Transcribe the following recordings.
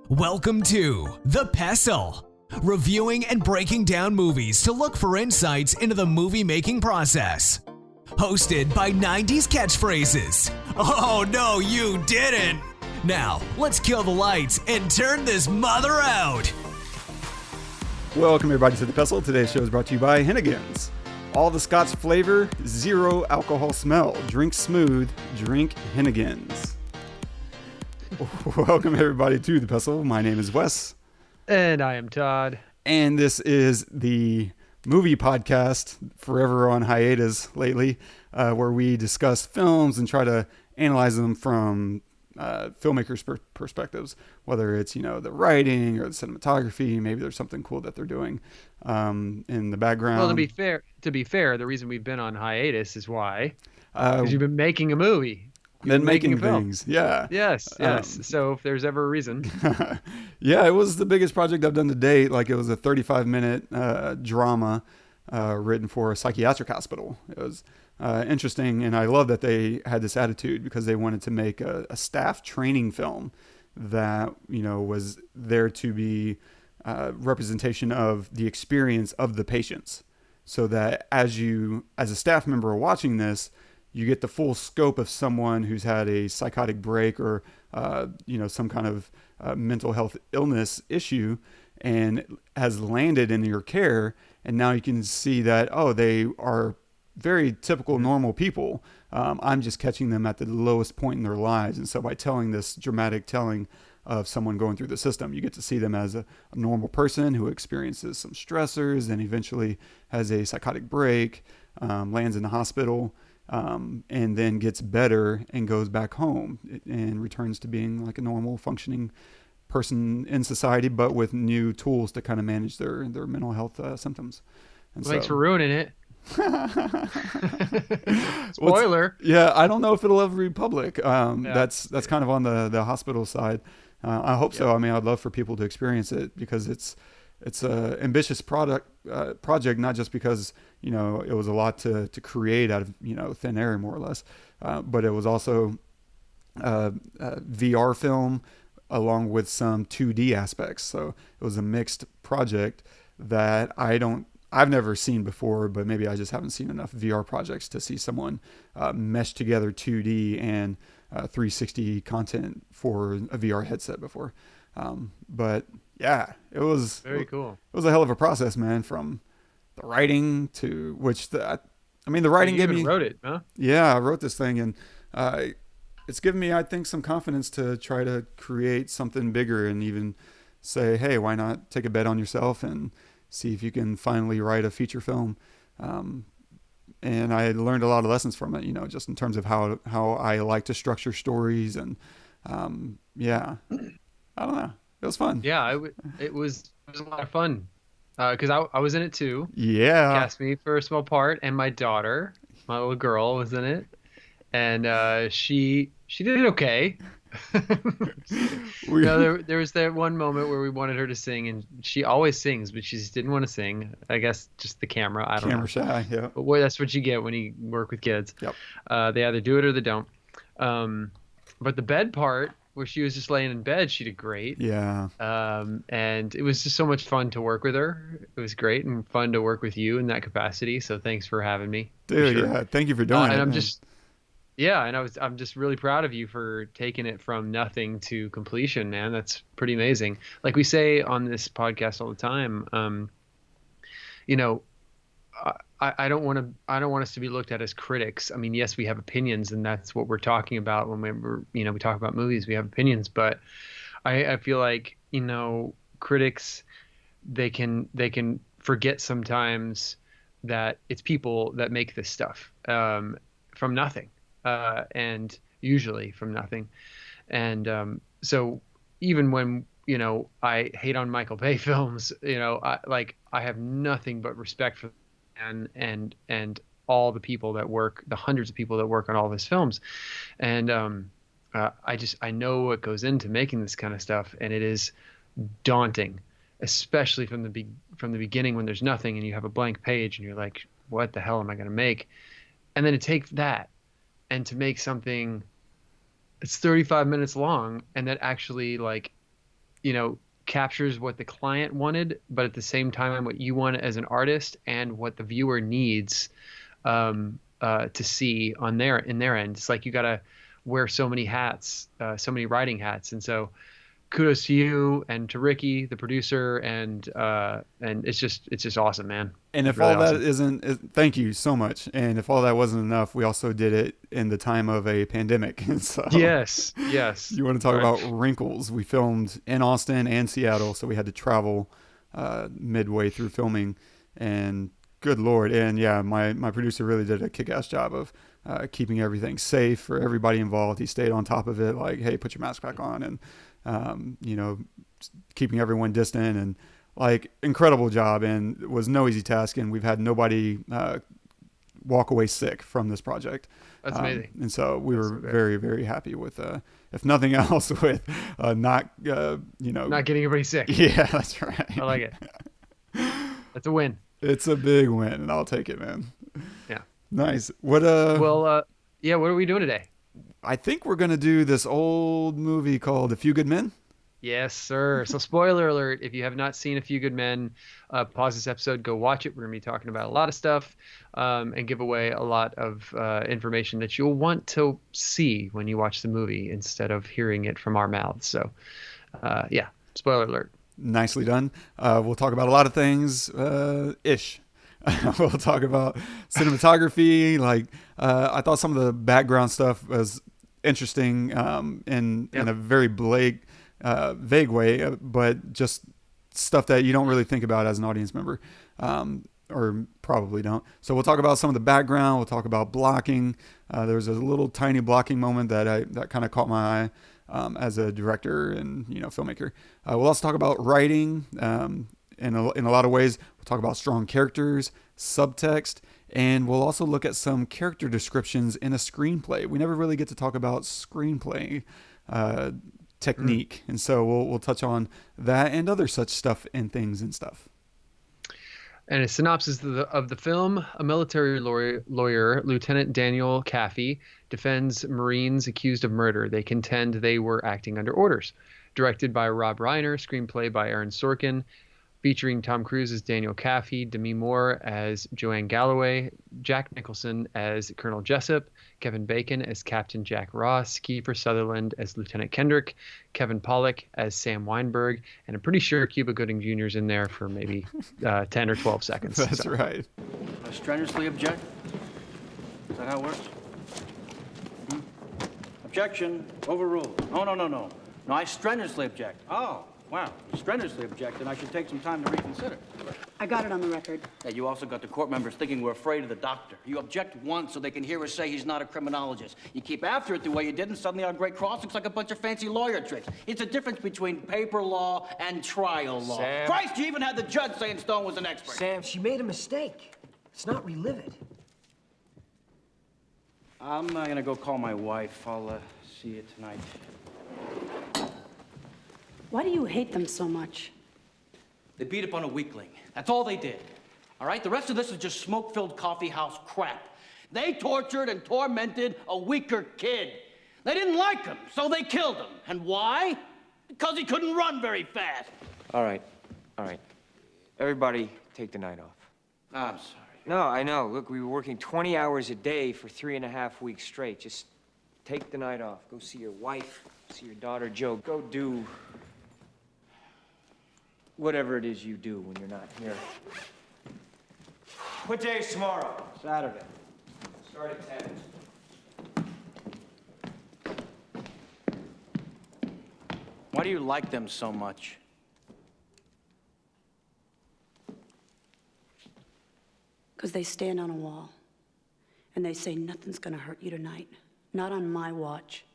Welcome to The Pestle, reviewing and breaking down movies to look for insights into the movie-making process. Hosted by 90s catchphrases. Oh, no, you didn't! Now, let's kill the lights and turn this mother out! Welcome everybody to The Pestle. Today's show is brought to you by Hennigan's. All the Scotch flavor, zero alcohol smell. Drink smooth, drink Hennigan's. Welcome everybody to The Pestle. My name is Wes. And I am Todd. And this is the movie podcast, forever on hiatus lately, where we discuss films and try to analyze them from filmmakers' perspectives, whether it's, the writing or the cinematography. Maybe there's something cool that they're doing in the background. Well, to be fair, the reason we've been on hiatus is why? Because you've been making a movie. Been making things, yeah. Yes. So if there's ever a reason. Yeah, it was the biggest project I've done to date. Like, it was a 35-minute drama written for a psychiatric hospital. It was interesting, and I love that they had this attitude because they wanted to make a staff training film that, was there to be representation of the experience of the patients, so that as a staff member watching this, you get the full scope of someone who's had a psychotic break or, some kind of mental health illness issue and has landed in your care. And now you can see that, they are very typical, normal people. I'm just catching them at the lowest point in their lives. And so by telling this dramatic telling of someone going through the system, you get to see them as a normal person who experiences some stressors and eventually has a psychotic break, lands in the hospital, and then gets better and goes back home and returns to being like a normal functioning person in society, but with new tools to kind of manage their mental health symptoms. And thanks for ruining it. Spoiler. Yeah, I don't know if it'll ever be public. That's kind of on the hospital side. I hope so. I mean, I'd love for people to experience it because it's a ambitious project, not just because, it was a lot to create out of, thin air, more or less. But it was also a VR film along with some 2D aspects. So it was a mixed project that I've never seen before, but maybe I just haven't seen enough VR projects to see someone mesh together 2D and 360 content for a VR headset before. But yeah, it was very cool. It was a hell of a process, man, from the writing to the writing gave me. Wrote it, huh? Yeah, I wrote this thing, and it's given me, I think, some confidence to try to create something bigger and even say, hey, why not take a bet on yourself and see if you can finally write a feature film. And I learned a lot of lessons from it, just in terms of how I like to structure stories. And I don't know. It was fun. Yeah, it was a lot of fun because I was in it too. Yeah. Cast me for a small part, and my daughter, my little girl, was in it, and she did it okay. There was that one moment where we wanted her to sing, and she always sings, but she just didn't want to sing. I guess just the camera. I don't know. Camera shy, yeah. But boy, that's what you get when you work with kids. Yep. They either do it or they don't. But the bed part, where she was just laying in bed, she did great. Yeah. And it was just so much fun to work with her. It was great and fun to work with you in that capacity. So thanks for having me. Dude, yeah. Thank you for doing it. I'm just really proud of you for taking it from nothing to completion, man. That's pretty amazing. Like we say on this podcast all the time, I don't want us to be looked at as critics. I mean, yes, we have opinions, and that's what we're talking about when we talk about movies. We have opinions, but I feel like, critics, they can forget sometimes that it's people that make this stuff from nothing. And usually from nothing. And so even when, I hate on Michael Bay films, I have nothing but respect for and all the people that work, the hundreds of people that work on all of his films. And I know what goes into making this kind of stuff, and it is daunting, especially from the beginning when there's nothing and you have a blank page and you're like, what the hell am I going to make? And then it takes that and to make something it's 35 minutes long and that actually like captures what the client wanted, but at the same time, what you want as an artist and what the viewer needs to see in their end. It's like you got to wear so many hats, so many writing hats, and so kudos to you and to Ricky, the producer, and it's just awesome, man. And if Really all that awesome. thank you so much. And if all that wasn't enough, we also did it in the time of a pandemic. So Yes, you want to talk Right. about wrinkles? We filmed in Austin and Seattle, so we had to travel midway through filming. And good Lord. And yeah, my producer really did a kick-ass job of keeping everything safe for everybody involved. He stayed on top of it, like, hey, put your mask back on, and keeping everyone distant, and like incredible job. And it was no easy task. And we've had nobody walk away sick from this project. That's amazing. And so we That's were so great. very, very happy with, if nothing else, with not Not getting everybody sick. Yeah, that's right. I like it. That's a win. It's a big win, and I'll take it, man. Yeah. Nice. What Yeah. What are we doing today? I think we're gonna do this old movie called A Few Good Men. Yes, sir. So, spoiler alert: if you have not seen A Few Good Men, pause this episode, go watch it. We're gonna be talking about a lot of stuff, and give away a lot of information that you'll want to see when you watch the movie instead of hearing it from our mouths. So, yeah, spoiler alert. Nicely done. We'll talk about a lot of things, ish. We'll talk about cinematography. Like, I thought some of the background stuff was interesting, in a very vague way, but just stuff that you don't really think about as an audience member, or probably don't. So we'll talk about some of the background. We'll talk about blocking. There's a little tiny blocking moment that kind of caught my eye. As a director and filmmaker. We'll also talk about writing in a lot of ways. We'll talk about strong characters, subtext, and we'll also look at some character descriptions in a screenplay. We never really get to talk about screenplay technique, and so we'll touch on that and other such stuff and things and stuff. And a synopsis of the film: a military lawyer, Lieutenant Daniel Kaffee, defends Marines accused of murder. They contend they were acting under orders. Directed by Rob Reiner, screenplay by Aaron Sorkin, featuring Tom Cruise as Daniel Kaffee, Demi Moore as Joanne Galloway, Jack Nicholson as Colonel Jessep, Kevin Bacon as Captain Jack Ross, Kiefer Sutherland as Lieutenant Kendrick, Kevin Pollak as Sam Weinberg, and I'm pretty sure Cuba Gooding Jr. is in there for maybe 10 or 12 seconds. That's right. I strenuously object. Is that how it works? Objection. Overruled. No. No, I strenuously object. Oh, wow. Strenuously object, and I should take some time to reconsider. I got it on the record. Yeah, you also got the court members thinking we're afraid of the doctor. You object once so they can hear us say he's not a criminologist. You keep after it the way you did, and suddenly our great cross looks like a bunch of fancy lawyer tricks. It's a difference between paper law and trial law. Sam. Christ, you even had the judge saying Stone was an expert. Sam, she made a mistake. Let's not relive it. I'm gonna go call my wife. I'll see you tonight. Why do you hate them so much? They beat up on a weakling. That's all they did. All right? The rest of this is just smoke-filled coffeehouse crap. They tortured and tormented a weaker kid. They didn't like him, so they killed him. And why? Because he couldn't run very fast. All right. Everybody take the night off. I'm sorry. No, I know. Look, we were working 20 hours a day for 3.5 weeks straight. Just take the night off. Go see your wife, see your daughter, Joe. Go do whatever it is you do when you're not here. What day is tomorrow? Saturday. Start at 10. Why do you like them so much? Because they stand on a wall. And they say, nothing's going to hurt you tonight. Not on my watch.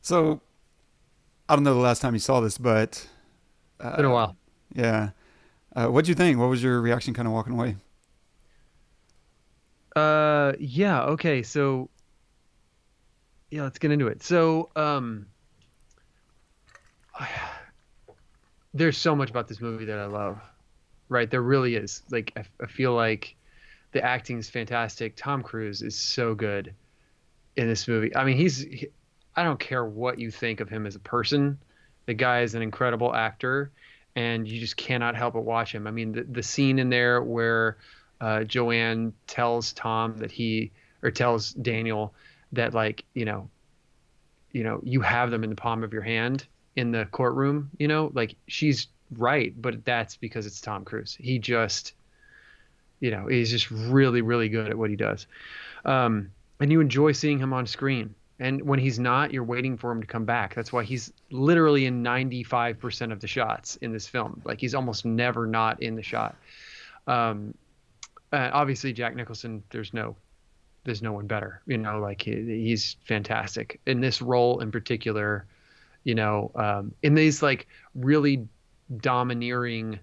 So I don't know the last time you saw this, but It's been a while. yeah. What'd you think? What was your reaction kind of walking away? Yeah, okay, so yeah, let's get into it. So there's so much about this movie that I love, right? There really is. Like, I feel like the acting is fantastic. Tom Cruise is so good in this movie. I mean, I don't care what you think of him as a person, The guy is an incredible actor, and you just cannot help but watch him. I mean, the scene in there where Joanne tells Tom that tells Daniel that, like, you have them in the palm of your hand in the courtroom, like, she's right, but that's because it's Tom Cruise. He just, he's just really, really good at what he does. And you enjoy seeing him on screen. And when he's not, you're waiting for him to come back. That's why he's literally in 95% of the shots in this film. Like, he's almost never not in the shot. Obviously, Jack Nicholson, there's no one better. Like, he's fantastic in this role in particular. In these, like, really domineering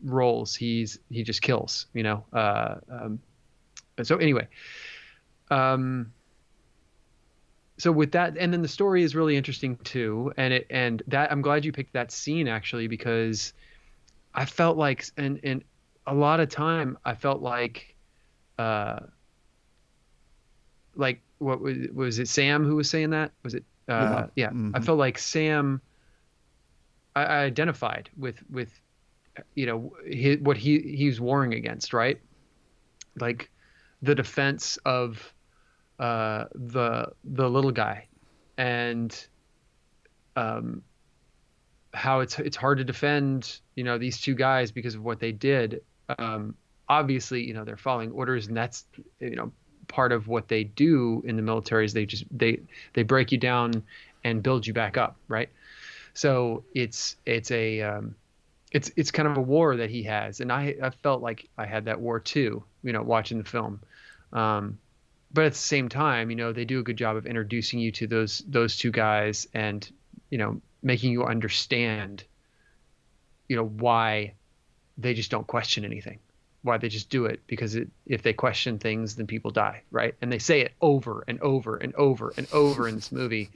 roles, he just kills. So anyway. So with that, and then the story is really interesting too, and that, I'm glad you picked that scene, actually, because I felt like, and a lot of time I felt like what was it, Sam who was saying that? Was it? Yeah. Mm-hmm. I felt like Sam. I identified with what he's warring against, right? Like, the defense of the little guy, and how it's hard to defend these two guys because of what they did. Obviously, they're following orders, and that's part of what they do in the military is they break you down and build you back up, right? So it's kind of a war that he has, and I felt like I had that war too, watching the film. But at the same time, they do a good job of introducing you to those two guys, and making you understand why they just don't question anything, why they just do it, because if they question things, then people die, right? And they say it over and over and over and over in this movie.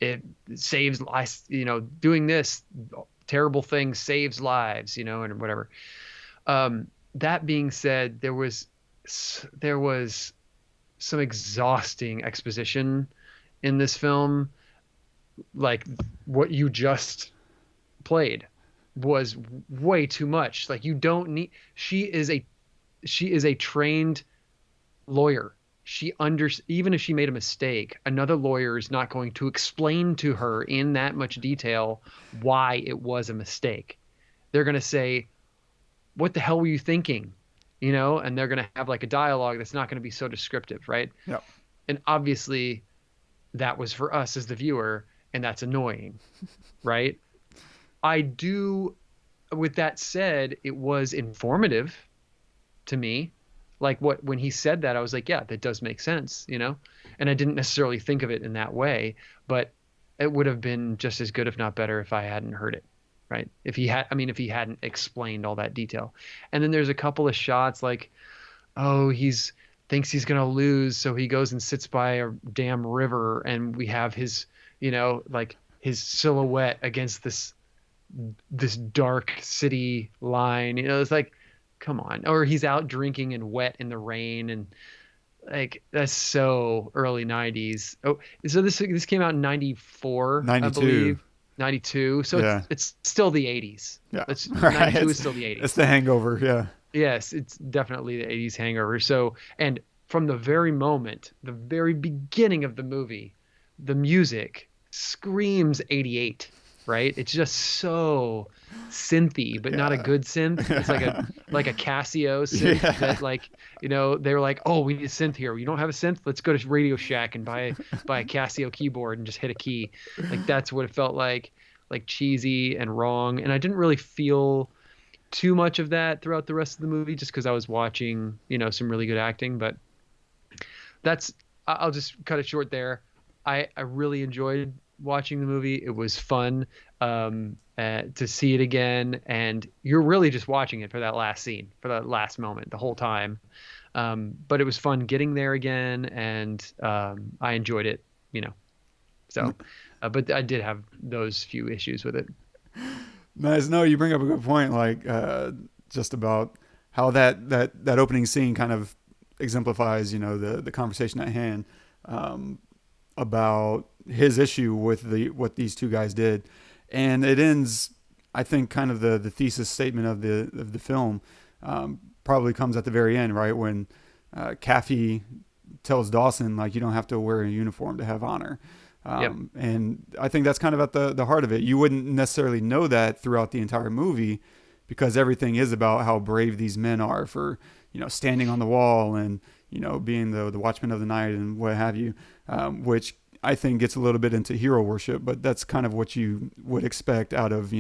It saves lives, doing this terrible thing saves lives, and whatever. That being said, there was some exhausting exposition in this film. Like, what you just played was way too much. Like, you don't need, she is a trained lawyer. Even if she made a mistake, another lawyer is not going to explain to her in that much detail why it was a mistake. They're going to say, what the hell were you thinking? And they're going to have like a dialogue that's not going to be so descriptive, right? Yeah. And obviously that was for us as the viewer, and that's annoying, right? With that said, it was informative to me. Like, when he said that, I was like, yeah, that does make sense, and I didn't necessarily think of it in that way, but it would have been just as good, if not better, if I hadn't heard it. Right. If he hadn't explained all that detail. And then there's a couple of shots like, thinks he's going to lose. So he goes and sits by a damn river, and we have his, like, his silhouette against this dark city line. It's like, come on. Or he's out drinking and wet in the rain, and like, that's so early 90s. Oh, so this came out in 94, 92. I believe. 92. So yeah. It's still the 80s. Yeah. 92 is still the 80s. It's the hangover. Yeah. Yes. It's definitely the 80s hangover. So, and from the very beginning of the movie, the music screams 88, right? It's just so synthy, but not a good synth. It's like a Casio synth that, like, they were like, oh, we need a synth here. You don't have a synth? Let's go to Radio Shack and buy a Casio keyboard and just hit a key. Like, that's what it felt like cheesy and wrong. And I didn't really feel too much of that throughout the rest of the movie, just because I was watching, some really good acting. But I'll just cut it short there. I really enjoyed watching the movie. It was fun to see it again, and you're really just watching it for that last scene, for that last moment, the whole time. But it was fun getting there again, and I enjoyed it, So, but I did have those few issues with it. Nice. No, you bring up a good point, like just about how that opening scene kind of exemplifies, the conversation at hand. about his issue with what these two guys did, and it ends. I think kind of the thesis statement of the film probably comes at the very end, right when Kaffee tells Dawson, like, you don't have to wear a uniform to have honor. And I think that's kind of at the heart of it. You wouldn't necessarily know that throughout the entire movie, because everything is about how brave these men are for, standing on the wall and, being the watchman of the night and what have you, which I think gets a little bit into hero worship, but that's kind of what you would expect out of,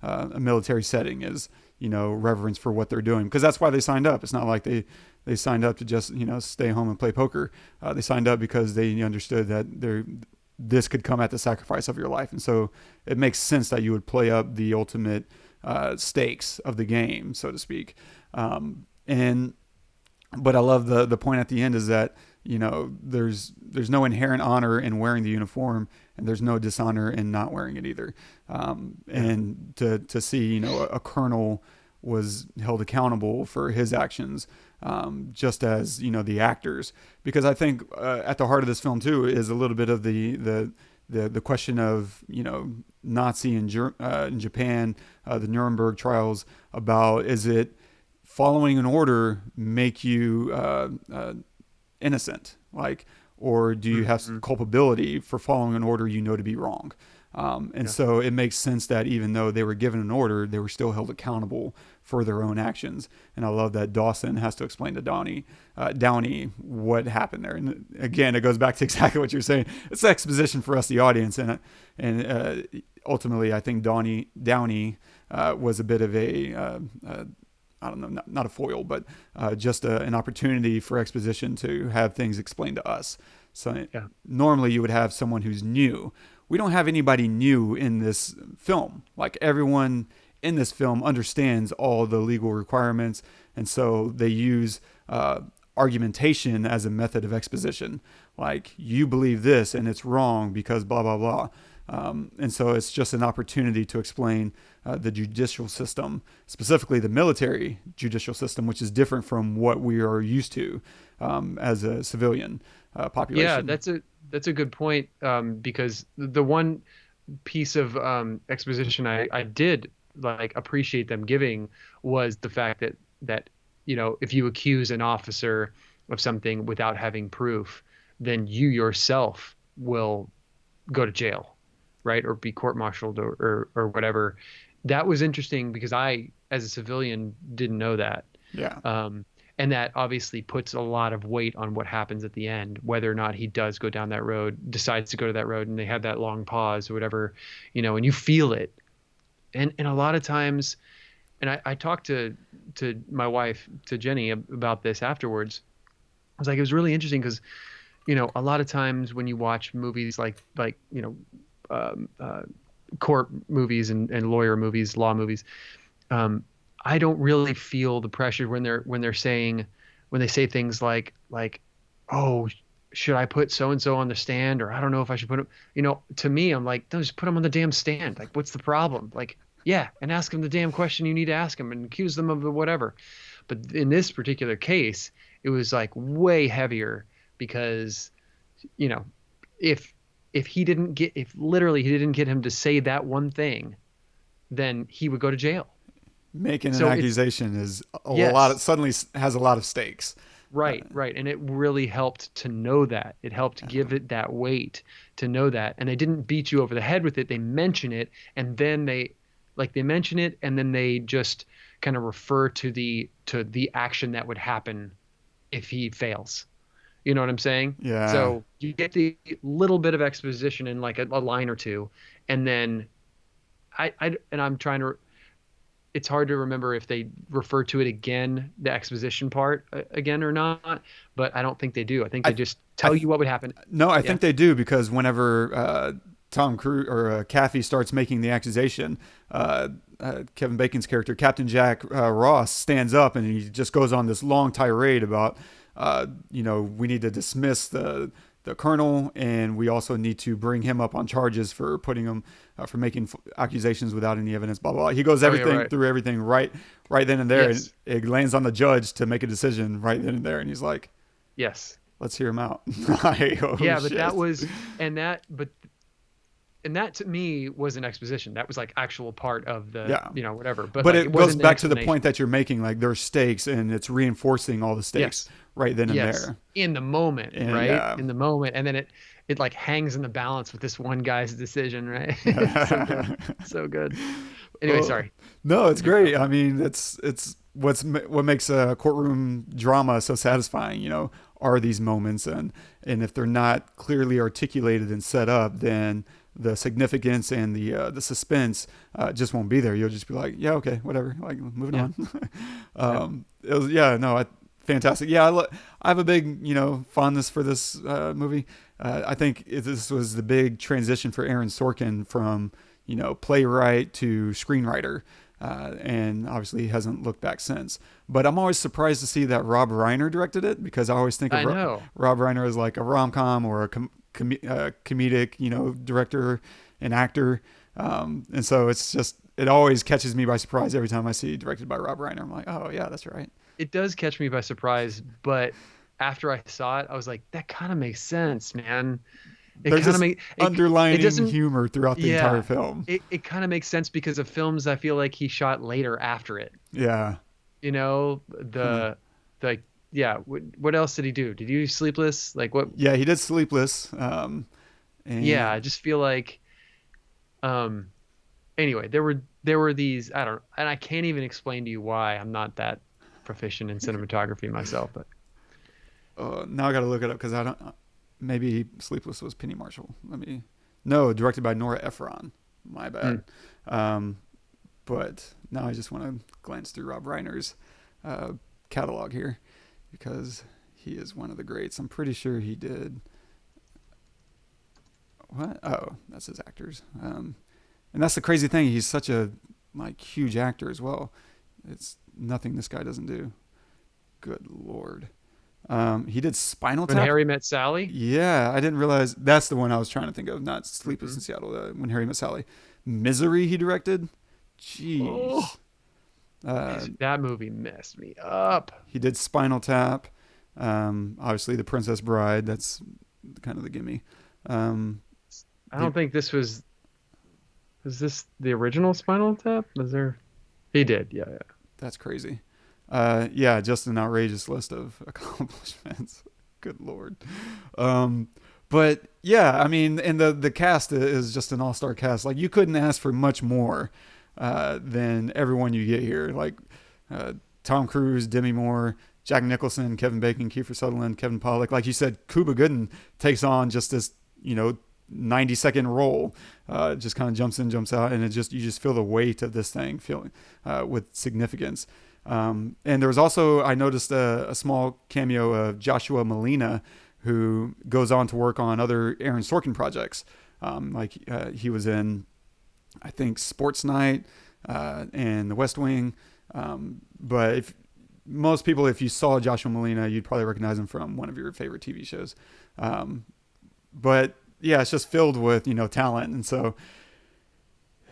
a military setting is, reverence for what they're doing, because that's why they signed up. It's not like they signed up to just, stay home and play poker. They signed up because they understood that this could come at the sacrifice of your life. And so it makes sense that you would play up the ultimate stakes of the game, so to speak. But I love the point at the end is that, there's no inherent honor in wearing the uniform, and there's no dishonor in not wearing it either. And to see, a colonel was held accountable for his actions, just as, the actors, because I think at the heart of this film too is a little bit of the question of, Nazi in Japan, the Nuremberg trials, about, is it following an order make you innocent, or do you have some culpability for following an order to be wrong? So it makes sense that even though they were given an order, they were still held accountable for their own actions. And I love that Dawson has to explain to Downey what happened there. And again, it goes back to exactly what you're saying. It's exposition for us, the audience. And ultimately, I think Downey was a bit of I don't know, not a foil, but just an opportunity for exposition to have things explained to us. So normally you would have someone who's new. We don't have anybody new in this film. Like, everyone in this film understands all the legal requirements. And so they use argumentation as a method of exposition. Like, you believe this and it's wrong because blah, blah, blah. And so it's just an opportunity to explain the judicial system, specifically the military judicial system, which is different from what we are used to as a civilian population. Yeah, that's a good point, because the one piece of exposition I did appreciate them giving was the fact that if you accuse an officer of something without having proof, then you yourself will go to jail, right? Or be court-martialed or whatever. That was interesting because I, as a civilian, didn't know that. Yeah. And that obviously puts a lot of weight on what happens at the end, whether or not he does go down that road, decides to go to that road, and they have that long pause or whatever, and you feel it. And a lot of times, and I talked to my wife, to Jenny, about this afterwards. I was like, it was really interesting because, a lot of times when you watch movies like court movies and lawyer movies, law movies, I don't really feel the pressure when they say things like, oh, should I put so and so on the stand, or I don't know if I should put him. To me, I'm like, no, just put him on the damn stand. Like, what's the problem? Like, yeah, and ask him the damn question you need to ask him and accuse them of whatever. But in this particular case, it was like way heavier because, if literally he didn't get him to say that one thing, then he would go to jail. Making an accusation is suddenly has a lot of stakes. Right. And it really helped to know that. It helped give it that weight to know that. And they didn't beat you over the head with it. They mention it, and then they mention it, and then they just kind of refer to the action that would happen if he fails. You know what I'm saying? Yeah. So you get the little bit of exposition in like a line or two, and then I'm trying to. It's hard to remember if they refer to it again, the exposition part again or not, but I don't think they do. I think they just tell you what would happen. No, I think they do, because whenever Tom Cruise or Kaffee starts making the accusation, Kevin Bacon's character, Captain Jack Ross, stands up and he just goes on this long tirade about, we need to dismiss the colonel, and we also need to bring him up on charges for putting him for making accusations without any evidence, blah, blah, blah. He goes through everything right then and there. Yes. And it lands on the judge to make a decision right then and there. And he's like, yes. let's hear him out. Like, oh, yeah, but shit. that was, and that to me was an exposition. That was like actual part of the, whatever. But like, it goes back to the point that you're making, like there's stakes and it's reinforcing all the stakes right then and there. In the moment, right? Yeah. In the moment. And then it like hangs in the balance with this one guy's decision, right? So good. So good. Anyway, sorry. No, it's great. I mean, it's what makes a courtroom drama so satisfying, are these moments. And if they're not clearly articulated and set up, then the significance and the suspense just won't be there. You'll just be like, yeah, okay, whatever, like moving on. It was, fantastic. Yeah, I have a big, fondness for this movie. I think this was the big transition for Aaron Sorkin from, playwright to screenwriter. And obviously he hasn't looked back since. But I'm always surprised to see that Rob Reiner directed it, because I always think of Rob Reiner as like a rom-com or a comedic, director and actor. And so it always catches me by surprise every time I see directed by Rob Reiner. I'm like, oh yeah, that's right. It does catch me by surprise, but after I saw it, I was like, that kind of makes sense, man. There's this underlining humor throughout the entire film. It kind of makes sense because of films I feel like he shot later after it. Yeah. What else did he do? Did he do Sleepless? Like what? Yeah, he did Sleepless. I just feel like, anyway, there were these, and I can't even explain to you why. I'm not that proficient in cinematography myself, but now I got to look it up because I don't. Maybe Sleepless was Penny Marshall. No, directed by Nora Ephron. My bad. But now I just want to glance through Rob Reiner's catalog here, because he is one of the greats. I'm pretty sure he did. What? Oh, that's his actors. And that's the crazy thing. He's such a huge actor as well. It's nothing this guy doesn't do. Good Lord. He did Spinal Tap. When Harry Met Sally? Yeah, I didn't realize that's the one I was trying to think of. Not Sleepless in Seattle. When Harry Met Sally. Misery he directed. Jeez. That movie messed me up. He did Spinal Tap. Obviously, The Princess Bride. That's kind of the gimme. I don't think this was. Was this the original Spinal Tap? Was there? He did. Yeah. That's crazy. Just an outrageous list of accomplishments. Good Lord. But yeah, I mean, and the cast is just an all-star cast. Like, you couldn't ask for much more than everyone you get here. Like Tom Cruise, Demi Moore, Jack Nicholson, Kevin Bacon, Kiefer Sutherland, Kevin Pollak. Like you said, Cuba Gooding takes on just this, 90-second role, just kind of jumps in, jumps out, and you just feel the weight of this thing feeling with significance. And there was also, I noticed a small cameo of Joshua Malina, who goes on to work on other Aaron Sorkin projects. He was in, I think, Sports Night and The West Wing. But if you saw Joshua Malina, you'd probably recognize him from one of your favorite TV shows. But yeah, it's just filled with, talent. And so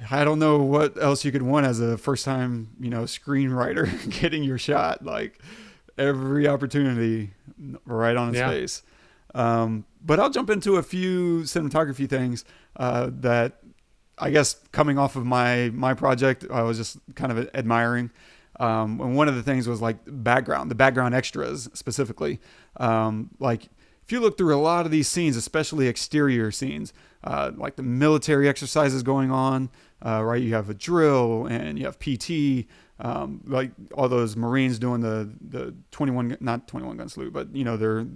I don't know what else you could want as a first time, screenwriter getting your shot, like every opportunity right on his face. But I'll jump into a few cinematography things that I guess coming off of my project, I was just kind of admiring. And one of the things was like the background extras specifically. If you look through a lot of these scenes, especially exterior scenes, like the military exercises going on, right? You have a drill and you have PT, like all those Marines doing the 21, not 21 gun salute, but their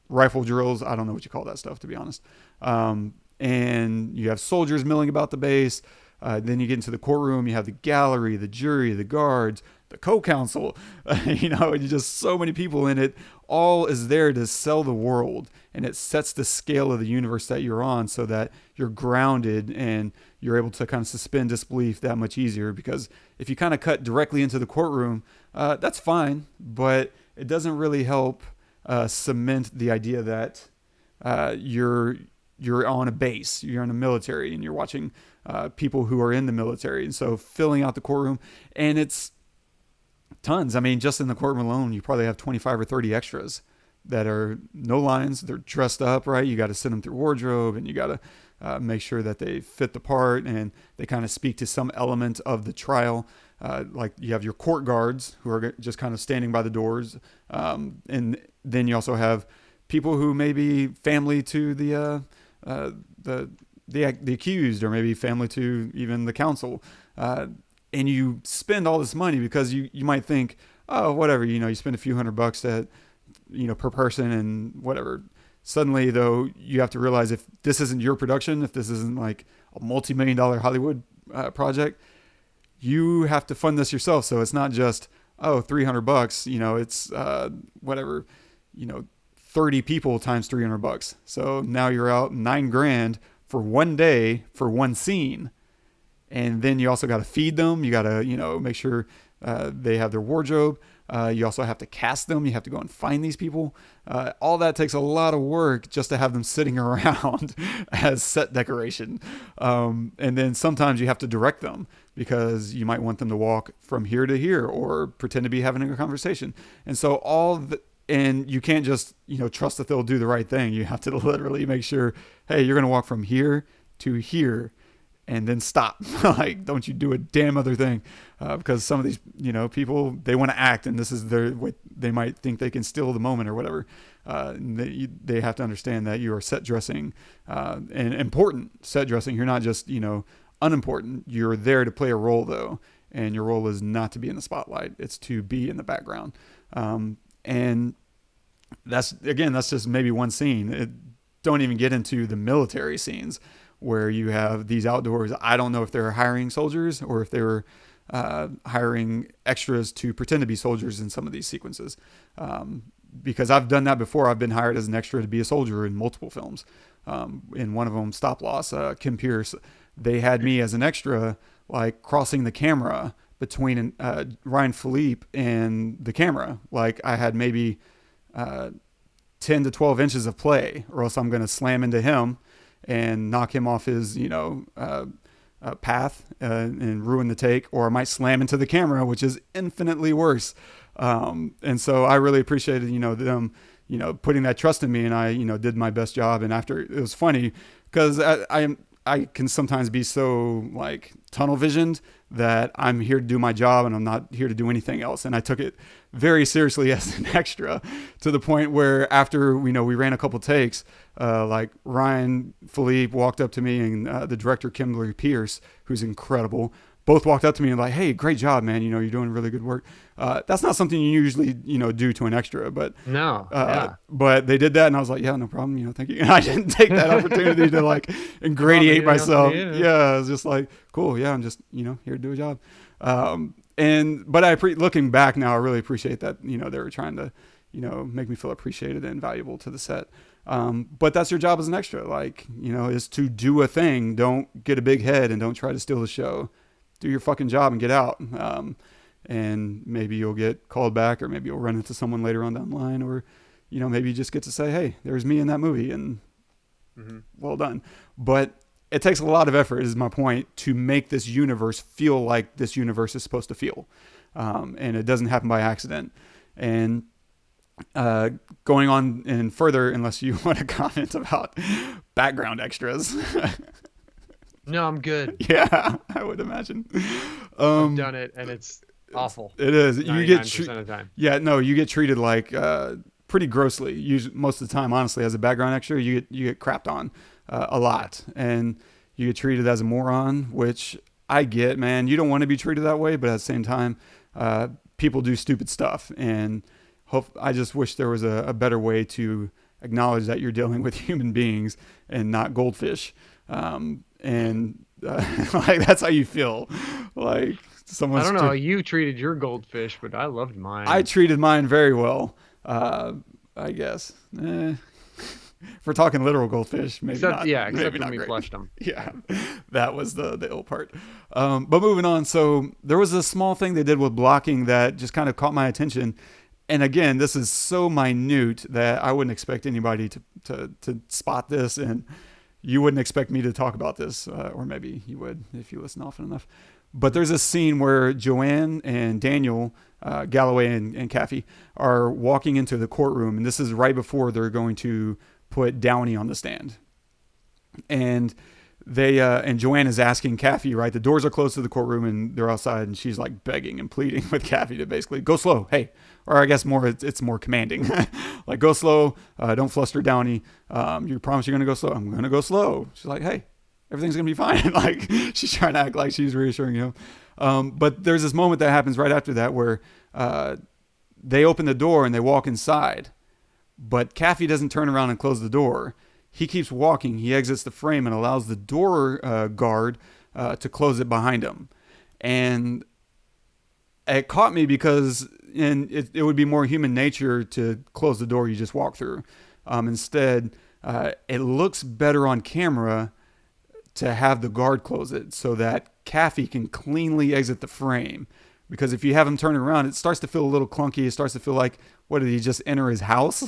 rifle drills. I don't know what you call that stuff, to be honest. And you have soldiers milling about the base. Then you get into the courtroom, you have the gallery, the jury, the guards, the co-counsel, and just so many people in it. All is there to sell the world, and it sets the scale of the universe that you're on so that you're grounded and you're able to kind of suspend disbelief that much easier. Because if you kind of cut directly into the courtroom, that's fine, but it doesn't really help cement the idea that you're on a base, you're in the military, and you're watching people who are in the military. And so filling out the courtroom, and it's tons. I mean, just in the courtroom alone, you probably have 25 or 30 extras that are no lines. They're dressed up, right? You got to send them through wardrobe, and you got to make sure that they fit the part, and they kind of speak to some element of the trial. Like you have your court guards who are just kind of standing by the doors. And then you also have people who may be family to the accused, or maybe family to even the counsel. And you spend all this money because you might think, oh, whatever, you spend a few $100 at, per person and whatever. Suddenly, though, you have to realize if this isn't your production, if this isn't like a multi-million-dollar Hollywood project, you have to fund this yourself. So it's not just, oh, $300, it's whatever, 30 people times $300. So now you're out $9,000 for one day for one scene. And then you also got to feed them. You got to, make sure they have their wardrobe. You also have to cast them. You have to go and find these people. All that takes a lot of work just to have them sitting around as set decoration. And then sometimes you have to direct them because you might want them to walk from here to here or pretend to be having a conversation. And so and you can't just, trust that they'll do the right thing. You have to literally make sure, hey, you're going to walk from here to here. And then stop. Like, don't you do a damn other thing. Because some of these, people, they want to act, and this is they might think they can steal the moment or whatever. They have to understand that you are set dressing, and important set dressing. You're not just, unimportant. You're there to play a role, though. And your role is not to be in the spotlight. It's to be in the background. And that's just maybe one scene. Don't even get into the military scenes, where you have these outdoors. I don't know if they're hiring soldiers or if they were hiring extras to pretend to be soldiers in some of these sequences. Because I've done that before. I've been hired as an extra to be a soldier in multiple films. In one of them, Stop Loss, Kim Pierce, they had me as an extra, like crossing the camera between Ryan Philippe and the camera. Like I had maybe 10 to 12 inches of play, or else I'm going to slam into him and knock him off his, path and ruin the take, or I might slam into the camera, which is infinitely worse. And so I really appreciated, them, putting that trust in me, and I, did my best job. And after, it was funny because I can sometimes be so like tunnel visioned that I'm here to do my job and I'm not here to do anything else. And I took it very seriously as an extra, to the point where after, we ran a couple takes, like Ryan Philippe walked up to me, and the director, Kimberly Pierce, who's incredible, both walked up to me and like, hey, great job, man. You're doing really good work. That's not something you usually, do to an extra, but no, but they did that, and I was like, yeah, no problem. Thank you. And I didn't take that opportunity to like ingratiate myself. Yeah. I was just like, cool. Yeah. I'm just, here to do a job. But looking back now, I really appreciate that, they were trying to, make me feel appreciated and valuable to the set. But that's your job as an extra, like, is to do a thing. Don't get a big head and don't try to steal the show. Do your fucking job and get out. And maybe you'll get called back, or maybe you'll run into someone later on down the line, or, maybe you just get to say, hey, there's me in that movie, and well done. But it takes a lot of effort, is my point, to make this universe feel like this universe is supposed to feel. And it doesn't happen by accident. And going on and further, unless you want to comment about background extras. No, I'm good. Yeah, I would imagine. I've done it, and it's awful. It is. 99% You get of the time. Yeah, no, you get treated like pretty grossly. Most of the time, honestly, as a background extra, you get crapped on a lot, and you get treated as a moron, which I get, man. You don't want to be treated that way, but at the same time, people do stupid stuff, and I just wish there was a better way to acknowledge that you're dealing with human beings and not goldfish. Like that's how you feel. Like someone's. I don't know how you treated your goldfish, but I loved mine. I treated mine very well. I guess. If we're talking literal goldfish, maybe not. Yeah, except maybe when we great. flushed them. Yeah, that was the ill part. But moving on. So there was a small thing they did with blocking that just kind of caught my attention. And again, this is so minute that I wouldn't expect anybody to spot this, and you wouldn't expect me to talk about this, or maybe you would if you listen often enough. But there's a scene where Joanne and Daniel, Galloway and Kaffee are walking into the courtroom, and this is right before they're going to put Downey on the stand. And they and Joanne is asking Kaffee, right? The doors are closed to the courtroom, and they're outside, and she's like begging and pleading with Kaffee to basically go slow, hey, or I guess it's more commanding, like go slow, don't fluster Downey. You promise you're gonna go slow? I'm gonna go slow. She's like, hey, everything's gonna be fine. Like she's trying to act like she's reassuring him. But there's this moment that happens right after that where they open the door and they walk inside, but Kaffee doesn't turn around and close the door. He keeps walking. He exits the frame and allows the door guard to close it behind him. And it caught me because it would be more human nature to close the door you just walk through. Instead, it looks better on camera to have the guard close it so that Kaffee can cleanly exit the frame. Because if you have him turning around, it starts to feel a little clunky. It starts to feel like, what, did he just enter his house?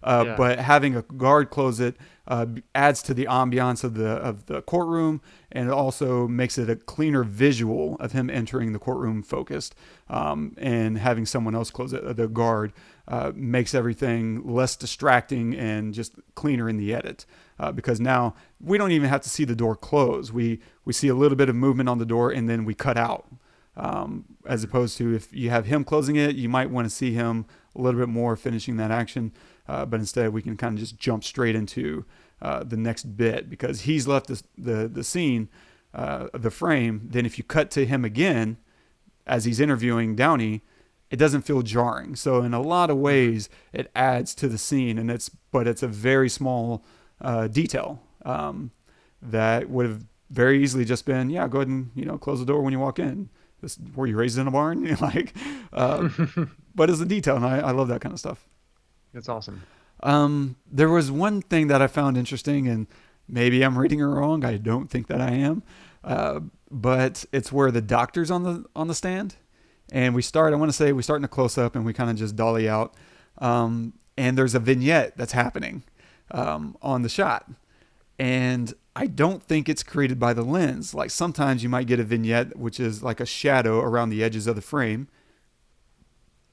But having a guard close it adds to the ambiance of the courtroom, and it also makes it a cleaner visual of him entering the courtroom focused. And having someone else close it, the guard, makes everything less distracting and just cleaner in the edit. Because now we don't even have to see the door close. We see a little bit of movement on the door, and then we cut out. As opposed to if you have him closing it, you might want to see him a little bit more finishing that action. But instead, we can kind of just jump straight into the next bit because he's left the scene, the frame. Then if you cut to him again as he's interviewing Downey, it doesn't feel jarring. So in a lot of ways, it adds to the scene, but it's a very small detail that would have very easily just been, yeah, go ahead and close the door when you walk in. Were you raised in a barn? But it's a detail, and I love that kind of stuff. That's awesome. There was one thing that I found interesting, and maybe I'm reading it wrong. I don't think that I am, but it's where the doctor's on the stand, and we start in a close up, and we kind of just dolly out, and there's a vignette that's happening on the shot. And I don't think it's created by the lens. Like sometimes you might get a vignette, which is like a shadow around the edges of the frame.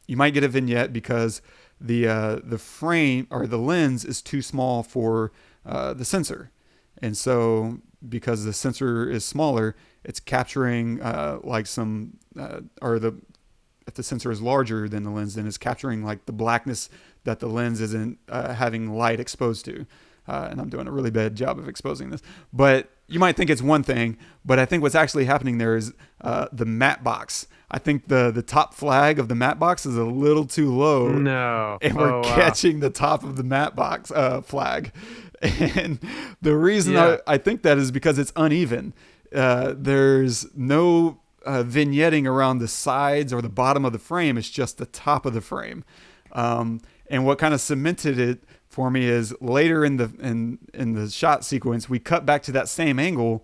You might get a vignette because the frame or the lens is too small for the sensor. And so because the sensor is smaller, it's capturing if the sensor is larger than the lens, then it's capturing like the blackness that the lens isn't having light exposed to. And I'm doing a really bad job of exposing this, but you might think it's one thing, but I think what's actually happening there is the matte box. I think the top flag of the matte box is a little too low. No. And we're catching the top of the matte box flag. And the reason I think that is because it's uneven. There's no vignetting around the sides or the bottom of the frame. It's just the top of the frame. And what kind of cemented it for me is later in the shot sequence, we cut back to that same angle,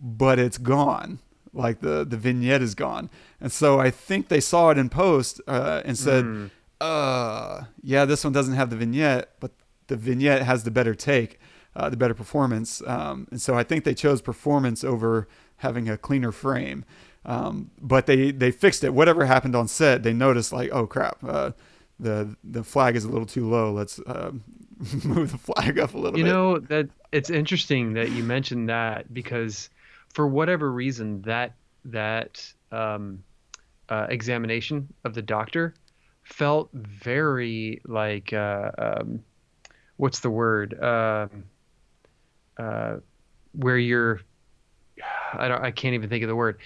but it's gone. Like the vignette is gone. And so I think they saw it in post and said, this one doesn't have the vignette, but the vignette has the better take, the better performance. And so I think they chose performance over having a cleaner frame. But they fixed it. Whatever happened on set, they noticed like, oh crap, the flag is a little too low. Let's move the flag up a little bit. That it's interesting that you mentioned that because for whatever reason that examination of the doctor felt very like what's the word where you're I can't even think of the word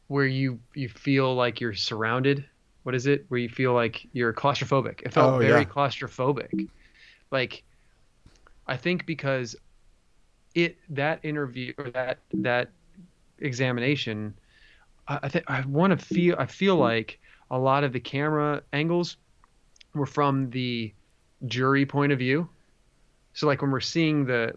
where you feel like you're surrounded. What is it? Where you feel like you're claustrophobic. It felt very claustrophobic. Like, I think because that interview or that examination, I feel like a lot of the camera angles were from the jury point of view. So like when we're seeing the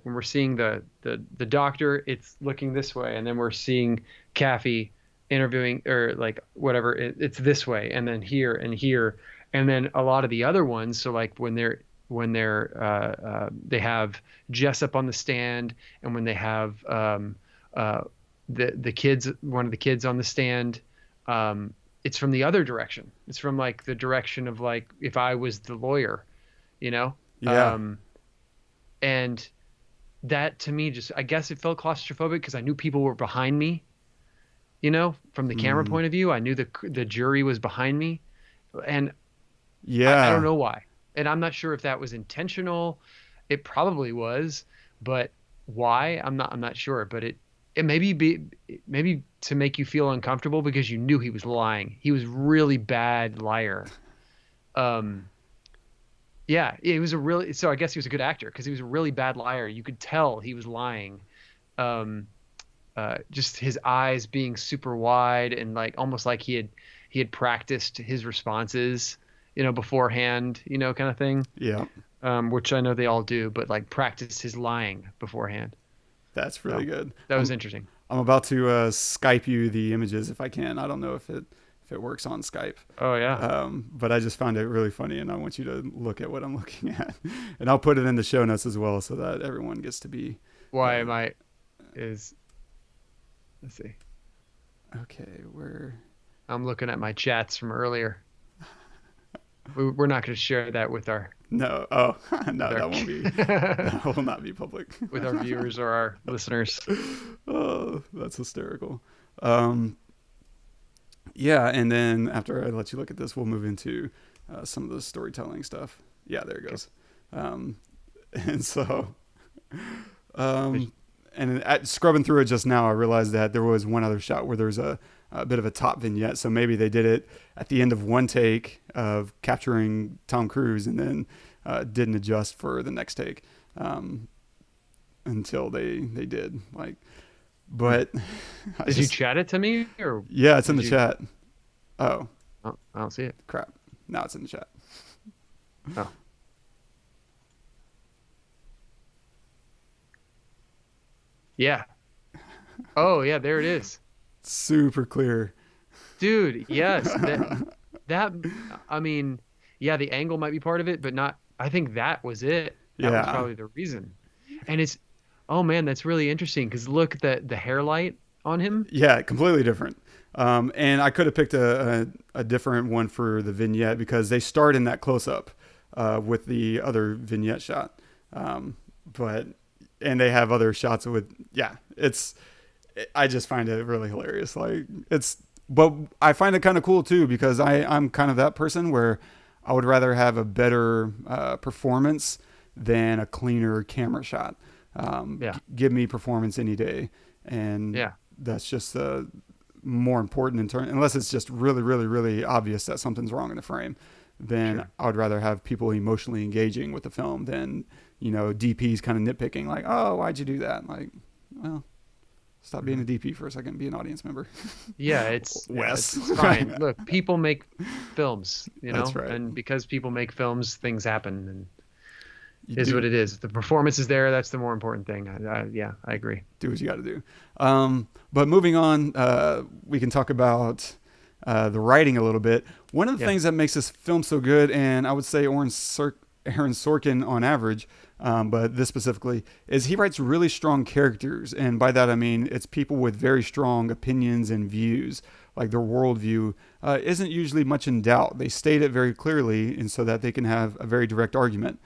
doctor, it's looking this way, and then we're seeing Kaffee interviewing or like whatever, it's this way, and then here and here, and then a lot of the other ones. So like when they have Jessep on the stand, and when they have the kids, one of the kids on the stand, it's from the other direction. It's from like the direction of like if I was the lawyer, you know? Yeah. And that to me just, I guess it felt claustrophobic because I knew people were behind me, you know, from the camera point of view. I knew the jury was behind me, and I don't know why. And I'm not sure if that was intentional. It probably was, but why? I'm not sure. But it maybe to make you feel uncomfortable because you knew he was lying. He was really bad liar. Yeah, it was so I guess he was a good actor because he was a really bad liar. You could tell he was lying. Just his eyes being super wide and like almost like he had practiced his responses, you know, beforehand, you know, kind of thing. Yeah. Which I know they all do, but like practice his lying beforehand. That's really good. That was interesting. I'm about to Skype you the images if I can. I don't know if it works on Skype. Oh yeah. But I just found it really funny, and I want you to look at what I'm looking at, and I'll put it in the show notes as well, so that everyone gets to be. Let's see. Okay, I'm looking at my chats from earlier. We're not going to share that with our. No. Oh, no, that won't be. That will not be public. With our viewers or our listeners. Oh, that's hysterical. Yeah, and then after I let you look at this, we'll move into some of the storytelling stuff. Yeah, there it goes. And so, and scrubbing through it just now, I realized that there was one other shot where there's a bit of a top vignette. So maybe they did it at the end of one take of capturing Tom Cruise and then didn't adjust for the next take until they did. Like, but did you chat it to me or? Yeah, it's in the chat. Oh, I don't see it. Crap. Now it's in the chat. Oh. Yeah. Oh yeah, there it is. Super clear. Dude, yes. That I mean, yeah, the angle might be part of it, but not, I think that was it. That was probably the reason. And it's, oh man, that's really interesting because look at the hair light on him. Yeah, completely different. And I could have picked a different one for the vignette because they start in that close up with the other vignette shot. And they have other shots with, I just find it really hilarious. Like but I find it kind of cool too, because I'm kind of that person where I would rather have a better performance than a cleaner camera shot. Give me performance any day. And that's just more important in turn, unless it's just really, really, really obvious that something's wrong in the frame. Then I would rather have people emotionally engaging with the film than, you know, DPs kind of nitpicking like, oh, why'd you do that? Like, well, stop being a DP for a second and be an audience member. Yeah, it's Wes. It's fine. Look, people make films, you know, That's right. And because people make films, things happen, and what it is. The performance is there. That's the more important thing. I agree. Do what you got to do. But moving on, we can talk about the writing a little bit. One of the things that makes this film so good, and I would say Aaron Sorkin on average, but this specifically, is he writes really strong characters. And by that, I mean, it's people with very strong opinions and views. Like their worldview isn't usually much in doubt. They state it very clearly, and so that they can have a very direct argument.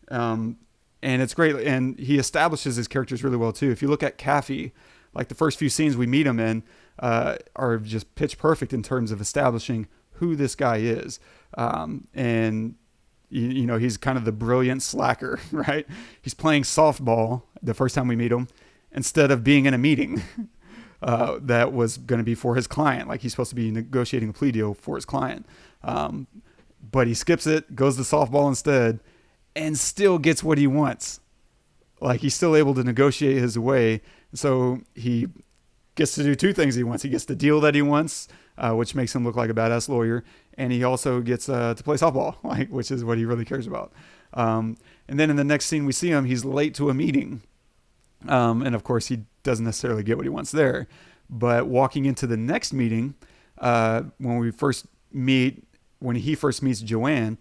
And it's great. And he establishes his characters really well too. If you look at Kaffee, like the first few scenes we meet him in are just pitch perfect in terms of establishing who this guy is. And you know, he's kind of the brilliant slacker, right? He's playing softball the first time we meet him instead of being in a meeting that was going to be for his client. Like he's supposed to be negotiating a plea deal for his client. But he skips it, goes to softball instead, and still gets what he wants. Like he's still able to negotiate his way. So he gets to do two things he wants. He gets the deal that he wants, which makes him look like a badass lawyer. And he also gets to play softball, like, which is what he really cares about. And then in the next scene we see him, he's late to a meeting. And of course he doesn't necessarily get what he wants there, but walking into the next meeting, when he first meets Joanne,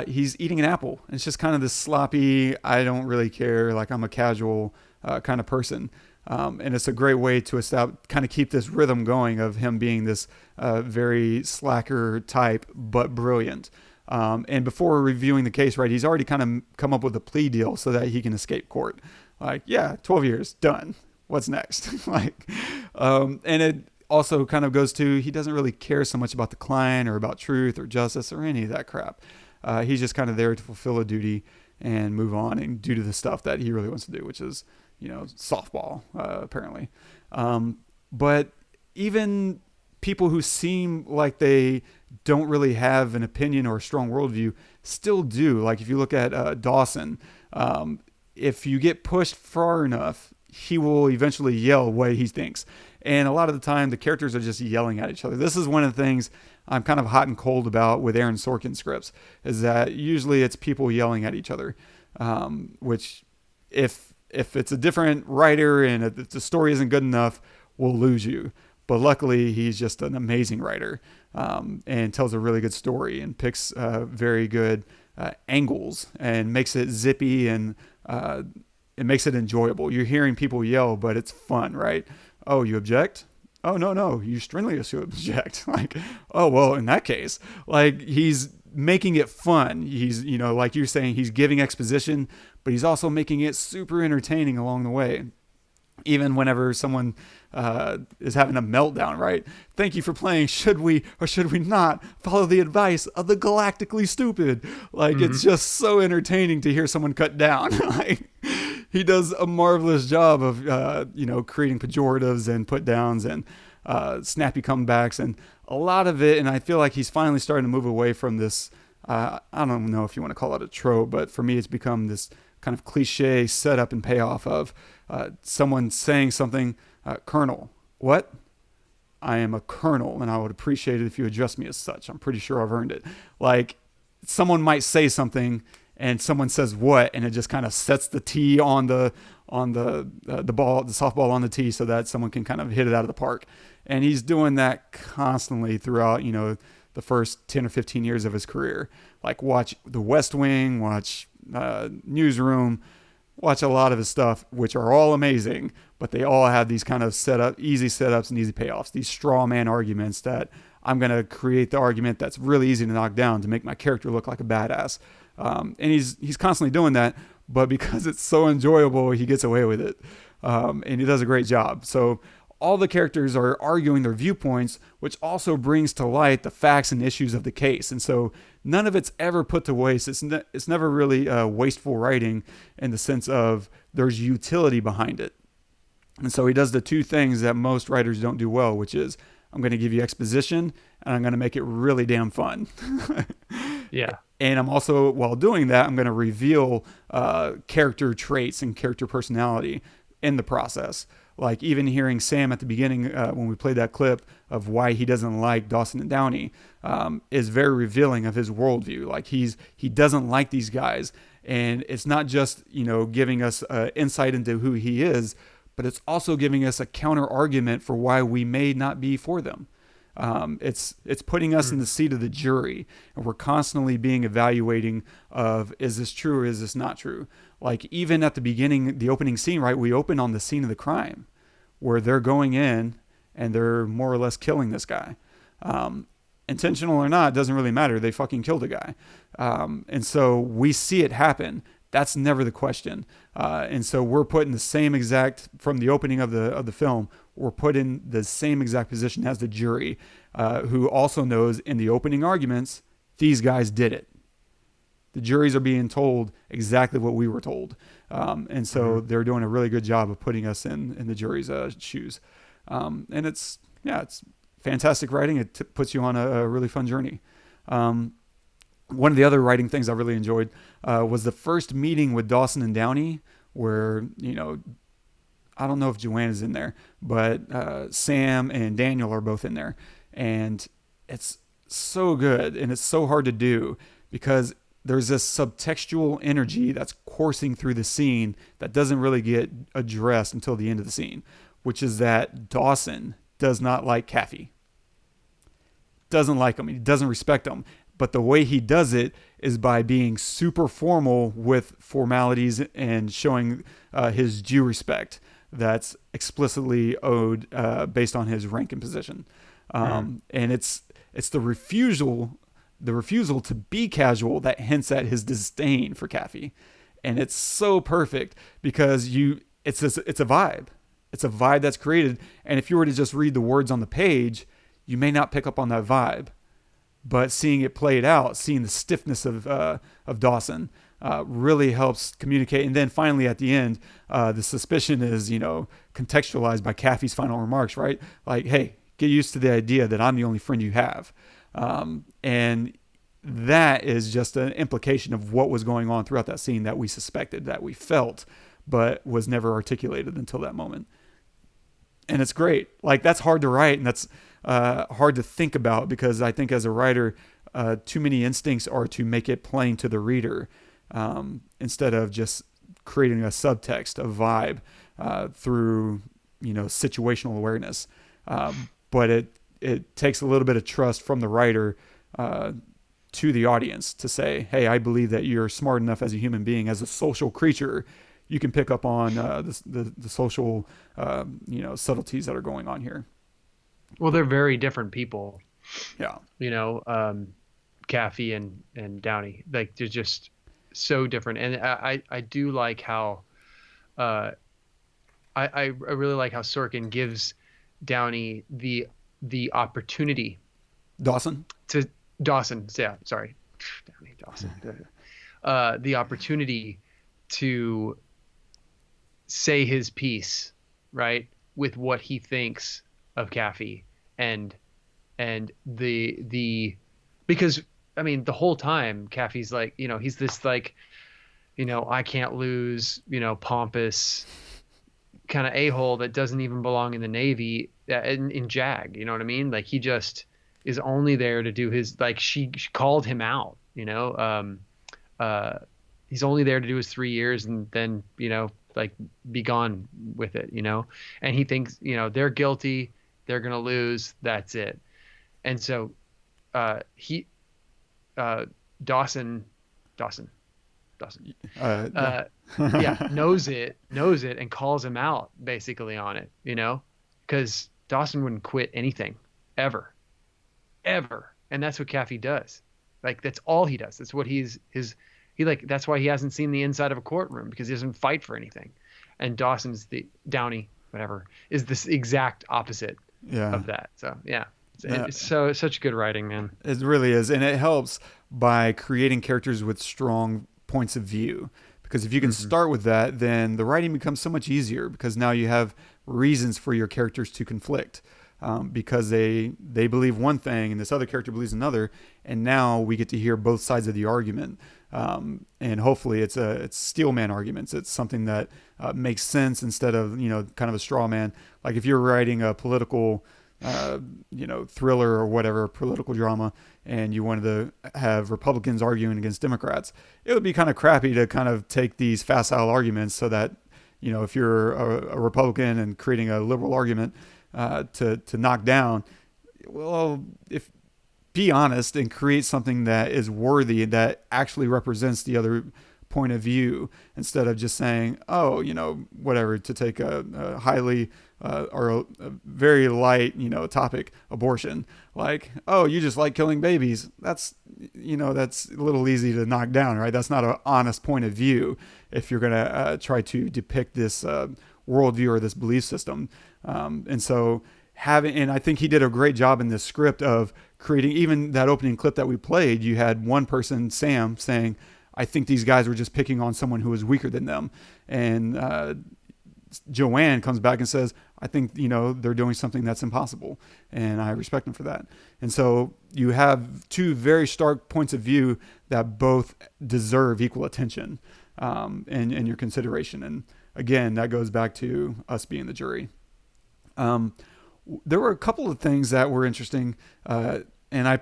he's eating an apple. And it's just kind of this sloppy, I don't really care. Like I'm a casual kind of person. And it's a great way to kind of keep this rhythm going of him being this very slacker type, but brilliant. And before reviewing the case, right, he's already kind of come up with a plea deal so that he can escape court. Like, yeah, 12 years, done. What's next? And it also kind of goes to, he doesn't really care so much about the client or about truth or justice or any of that crap. He's just kind of there to fulfill a duty and move on and do the stuff that he really wants to do, which is, softball, apparently. But even people who seem like they don't really have an opinion or a strong worldview still do. Like if you look at Dawson, if you get pushed far enough, he will eventually yell what he thinks. And a lot of the time, the characters are just yelling at each other. This is one of the things I'm kind of hot and cold about with Aaron Sorkin scripts, is that usually it's people yelling at each other, which if it's a different writer and if the story isn't good enough, will lose you. But luckily, he's just an amazing writer and tells a really good story and picks very good angles and makes it zippy and it makes it enjoyable. You're hearing people yell, but it's fun, right? Oh, you object? Oh, no, you strenuously object. Like, oh, well, in that case, like he's making it fun. He's, like you're saying, he's giving exposition, but he's also making it super entertaining along the way. Even whenever someone is having a meltdown, right? Thank you for playing. Should we or should we not follow the advice of the galactically stupid? Like, It's just so entertaining to hear someone cut down. Like, he does a marvelous job of, creating pejoratives and put downs and snappy comebacks and a lot of it. And I feel like he's finally starting to move away from this. I don't know if you want to call it a trope, but for me, it's become this kind of cliche setup and payoff of someone saying something, Colonel, what? I am a colonel and I would appreciate it if you address me as such. I'm pretty sure I've earned it. Like someone might say something and someone says what, and it just kind of sets the tee on the ball, the softball on the tee so that someone can kind of hit it out of the park. And he's doing that constantly throughout, the first 10 or 15 years of his career. Like watch The West Wing, watch Newsroom, watch a lot of his stuff, which are all amazing, but they all have these kind of easy setups and easy payoffs, these straw man arguments that I'm going to create the argument that's really easy to knock down to make my character look like a badass. And he's constantly doing that, but because it's so enjoyable, he gets away with it. And he does a great job. So all the characters are arguing their viewpoints, which also brings to light the facts and issues of the case. And so none of it's ever put to waste. It's never really wasteful writing in the sense of there's utility behind it. And so he does the two things that most writers don't do well, which is I'm going to give you exposition and I'm going to make it really damn fun. Yeah. And I'm also, while doing that, I'm going to reveal character traits and character personality in the process. Like even hearing Sam at the beginning when we played that clip of why he doesn't like Dawson and Downey is very revealing of his worldview. Like he doesn't like these guys, and it's not just giving us insight into who he is, but it's also giving us a counter argument for why we may not be for them. It's putting us in the seat of the jury, and we're constantly being evaluating of, is this true or is this not true? Like even at the beginning, the opening scene, right? We open on the scene of the crime where they're going in and they're more or less killing this guy. Intentional or not, doesn't really matter. They fucking killed a guy. And so we see it happen. That's never the question. And so we're put in the same exact, from the opening of the film, we're put in the same exact position as the jury, who also knows in the opening arguments, these guys did it. The juries are being told exactly what we were told. And so they're doing a really good job of putting us in the jury's shoes. And it's fantastic writing. It puts you on a really fun journey. One of the other writing things I really enjoyed was the first meeting with Dawson and Downey, where, I don't know if Joanne is in there, but Sam and Daniel are both in there. And it's so good, and it's so hard to do because there's this subtextual energy that's coursing through the scene that doesn't really get addressed until the end of the scene, which is that Dawson does not like Kaffee. Doesn't like him. He doesn't respect him. But the way he does it is by being super formal with formalities and showing his due respect. that's explicitly owed based on his rank and position. And it's the refusal to be casual that hints at his disdain for Kaffee. And it's so perfect because it's a vibe. It's a vibe that's created. And if you were to just read the words on the page, you may not pick up on that vibe. But seeing it played out, seeing the stiffness of Dawson really helps communicate. And then finally at the end, the suspicion is, contextualized by Kaffee's final remarks, right? Like, hey, get used to the idea that I'm the only friend you have. And that is just an implication of what was going on throughout that scene that we suspected, that we felt, but was never articulated until that moment. And it's great. Like, that's hard to write, and that's hard to think about, because I think as a writer, too many instincts are to make it plain to the reader, instead of just creating a subtext, a vibe, through, situational awareness. But it takes a little bit of trust from the writer to the audience to say, hey, I believe that you're smart enough as a human being, as a social creature, you can pick up on the social subtleties that are going on here. Well, they're very different people. Yeah. Kaffee and Downey, like, they're just so different. And I do like how I really like how Sorkin gives Downey the opportunity. Dawson. Yeah, sorry. Downey, Dawson. The opportunity to say his piece, right, with what he thinks of Kaffee, and the because I mean the whole time Kaffee's like, he's this like, I can't lose, pompous kind of a-hole that doesn't even belong in the Navy, in JAG, you know what I mean? Like, he just is only there to do his, like, she called him out, he's only there to do his 3 years and then, like, be gone with it, and he thinks, they're guilty, they're going to lose, that's it. And so Dawson, knows it and calls him out basically on it, because Dawson wouldn't quit anything ever. And that's what Kaffee does. Like, that's all he does. That's what that's why he hasn't seen the inside of a courtroom, because he doesn't fight for anything. And Downey, whatever, is this exact opposite of that. So yeah. It's such good writing, man. It really is. And it helps by creating characters with strong points of view, because if you can start with that, then the writing becomes so much easier, because now you have reasons for your characters to conflict, because they believe one thing and this other character believes another, and now we get to hear both sides of the argument, and hopefully it's steel man arguments. It's something that makes sense instead of kind of a straw man. Like, if you're writing a political thriller or whatever, political drama, and you wanted to have Republicans arguing against Democrats, it would be kind of crappy to kind of take these facile arguments so that, if you're a Republican and creating a liberal argument to knock down, well, be honest and create something that is worthy, that actually represents the other point of view, instead of just saying, oh, whatever, to take a highly or a very light, topic, abortion. Like, oh, you just like killing babies. That's a little easy to knock down, right? That's not an honest point of view if you're going to try to depict this worldview or this belief system. And so and I think he did a great job in this script of creating, even that opening clip that we played, you had one person, Sam, saying, I think these guys were just picking on someone who was weaker than them. And Joanne comes back and says, I think, they're doing something that's impossible. And I respect them for that. And so you have two very stark points of view that both deserve equal attention and your consideration. And again, that goes back to us being the jury. There were a couple of things that were interesting. And I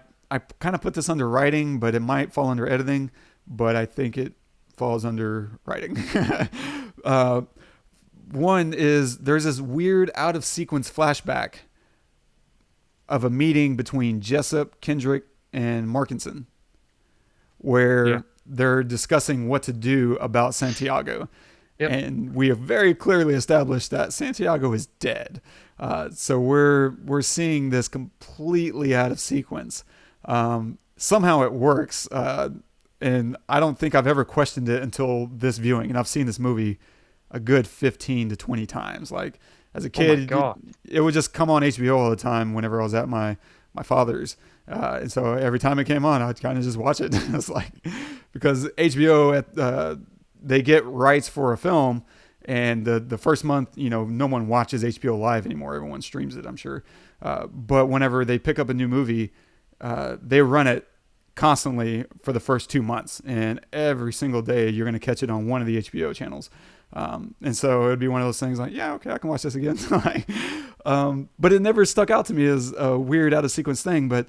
kind of put this under writing, but it might fall under editing. But I think it falls under writing. One is, there's this weird out of sequence flashback of a meeting between Jessep, Kendrick, and Markinson, where they're discussing what to do about Santiago. Yep. And we have very clearly established that Santiago is dead. So we're seeing this completely out of sequence. Somehow it works. And I don't think I've ever questioned it until this viewing. And I've seen this movie a good 15 to 20 times. Like as a kid, it would just come on HBO all the time whenever I was at my father's. And so every time it came on, I'd kind of just watch it. It's like, because HBO, they get rights for a film, and the first month, no one watches HBO Live anymore. Everyone streams it, I'm sure. But whenever they pick up a new movie, they run it constantly for the first 2 months, and every single day you're going to catch it on one of the HBO channels. And so it'd be one of those things like, yeah, okay, I can watch this again. But it never stuck out to me as a weird out of sequence thing, but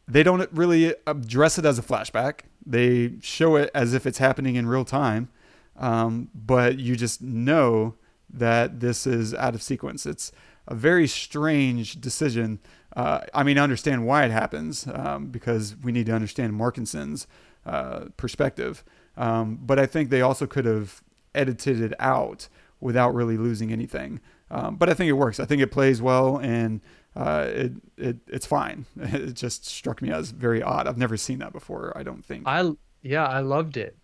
they don't really address it as a flashback. They show it as if it's happening in real time. But you just know that this is out of sequence. It's a very strange decision. I understand why it happens, because we need to understand Markinson's perspective. But I think they also could have edited it out without really losing anything. But I think it works. I think it plays well, and it's fine. It just struck me as very odd. I've never seen that before, I don't think. I loved it.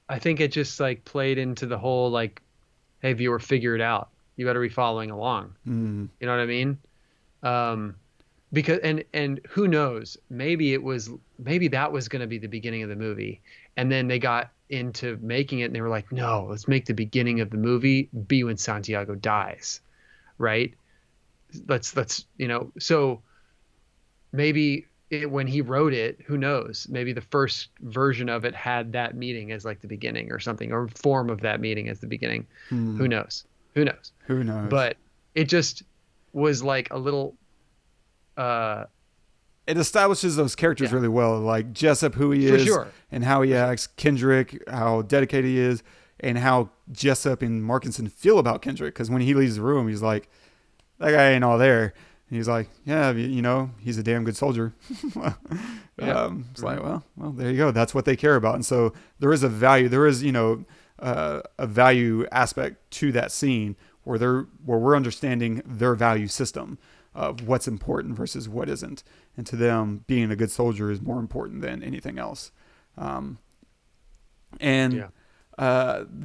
I think it just like played into the whole like, hey, viewer, figure it out. You better be following along. You know what I mean? Because and who knows? Maybe that was going to be the beginning of the movie, and then they got into making it, and they were like, no, let's make the beginning of the movie be when Santiago dies, right? Let's so maybe. When he wrote it, who knows? Maybe the first version of it had that meeting as like the beginning or something, or form of that meeting as the beginning. Who knows? But it just was like a little. It establishes those characters really well, like Jessep, who he is, and how he acts. Kendrick, how dedicated he is, and how Jessep and Markinson feel about Kendrick. Because when he leaves the room, he's like, "That guy ain't all there." And he's like, yeah, he's a damn good soldier. It's like, well, there you go. That's what they care about. And so there is a value. There is, a value aspect to that scene where we're understanding their value system of what's important versus what isn't. And to them, being a good soldier is more important than anything else. The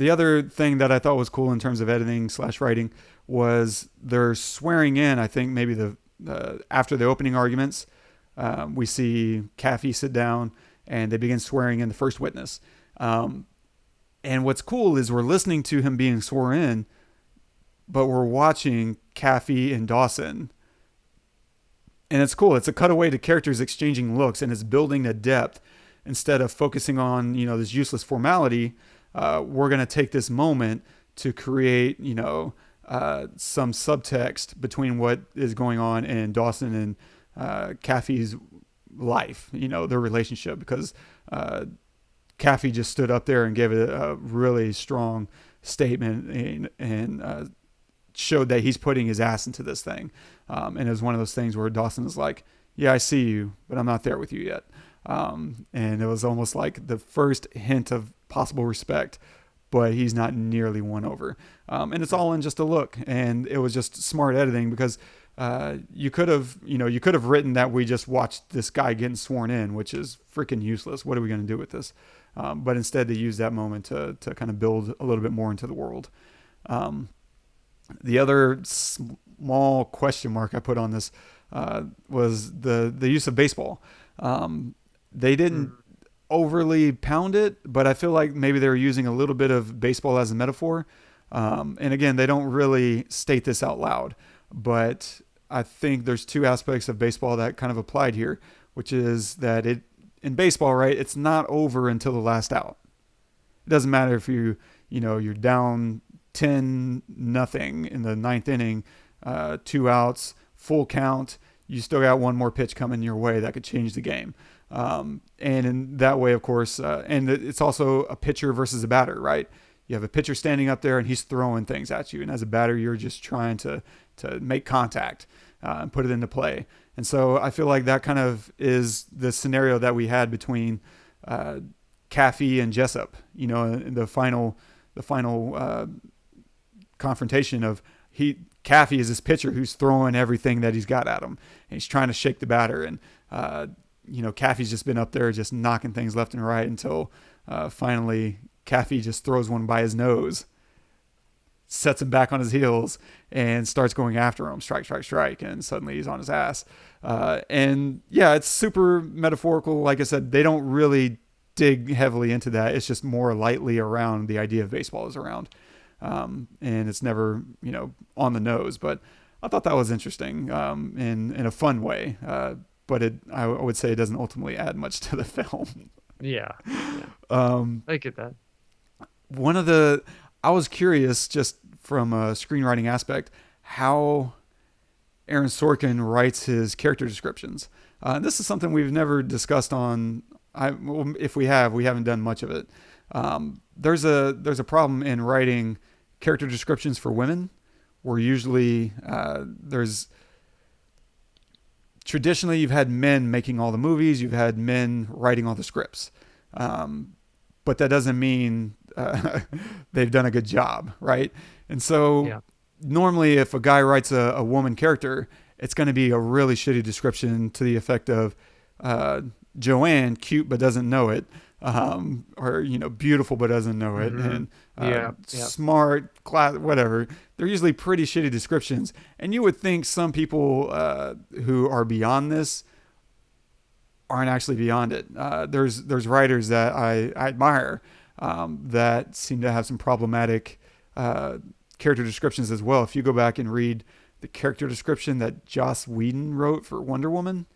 other thing that I thought was cool in terms of editing / writing was they're swearing in. I think maybe after the opening arguments, we see Kaffee sit down and they begin swearing in the first witness. And what's cool is we're listening to him being sworn in, but we're watching Kaffee and Dawson. And it's cool. It's a cutaway to characters exchanging looks, and it's building a depth instead of focusing on, this useless formality. We're going to take this moment to create, some subtext between what is going on in Dawson and Kaffee's life, their relationship, because Kaffee just stood up there and gave it a really strong statement and showed that he's putting his ass into this thing. And it was one of those things where Dawson is like, yeah, I see you, but I'm not there with you yet. And it was almost like the first hint of possible respect, but he's not nearly won over. And it's all in just a look. And it was just smart editing, because you could have written that we just watched this guy getting sworn in, which is freaking useless. What are we going to do with this? But instead they used that moment to kind of build a little bit more into the world. The other small question mark I put on this was the use of baseball. They didn't overly pound it, but I feel like maybe they were using a little bit of baseball as a metaphor. And again, they don't really state this out loud, but I think there's two aspects of baseball that kind of applied here, which is that in baseball, right, it's not over until the last out. It doesn't matter if you're down 10-0 in the ninth inning, 2 outs, full count. You still got one more pitch coming your way that could change the game. And in that way, of course, and it's also a pitcher versus a batter, right? You have a pitcher standing up there and he's throwing things at you. And as a batter, you're just trying to make contact and put it into play. And so I feel like that kind of is the scenario that we had between Kaffee and Jessep, in the final confrontation of Kaffee is this pitcher who's throwing everything that he's got at him, and he's trying to shake the batter. And, Kaffee's just been up there just knocking things left and right until finally Kaffee just throws one by his nose, sets him back on his heels, and starts going after him, strike, strike, strike. And suddenly he's on his ass. And yeah, it's super metaphorical. Like I said, they don't really dig heavily into that. It's just more lightly around the idea of baseball is around. And it's never, on the nose, but I thought that was interesting, in a fun way. But I would say it doesn't ultimately add much to the film. Yeah. I get that. I was curious, just from a screenwriting aspect, how Aaron Sorkin writes his character descriptions. This is something we've never discussed on. If we have, we haven't done much of it. There's a problem in writing character descriptions for women, where usually traditionally you've had men making all the movies, you've had men writing all the scripts, but that doesn't mean they've done a good job, right? And so normally if a guy writes a woman character, it's going to be a really shitty description to the effect of Joanne, cute but doesn't know it, or beautiful but doesn't know it, and smart, class, whatever. They're usually pretty shitty descriptions, and you would think some people who are beyond this aren't actually beyond it. There's writers that I admire that seem to have some problematic character descriptions as well. If you go back and read the character description that Joss Whedon wrote for Wonder Woman,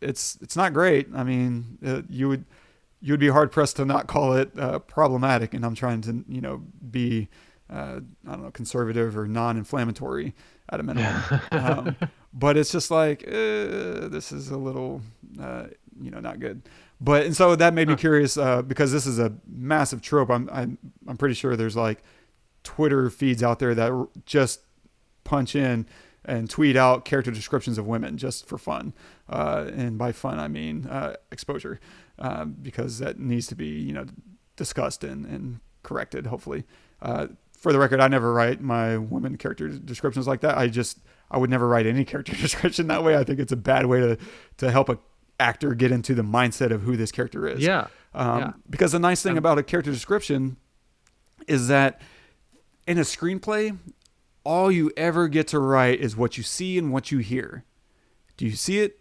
it's not great. I mean, you would be hard pressed to not call it problematic. And I'm trying to be conservative or non-inflammatory at a minimum. But it's just like this is a little not good. And so that made me curious because this is a massive trope. I'm pretty sure there's like Twitter feeds out there that just punch in and tweet out character descriptions of women just for fun. And by fun, I mean exposure, because that needs to be, discussed and corrected, hopefully. For the record, I never write my women character descriptions like that. I would never write any character description that way. I think it's a bad way to help a actor get into the mindset of who this character is. Because the nice thing about a character description is that in a screenplay, all you ever get to write is what you see and what you hear. Do you see it?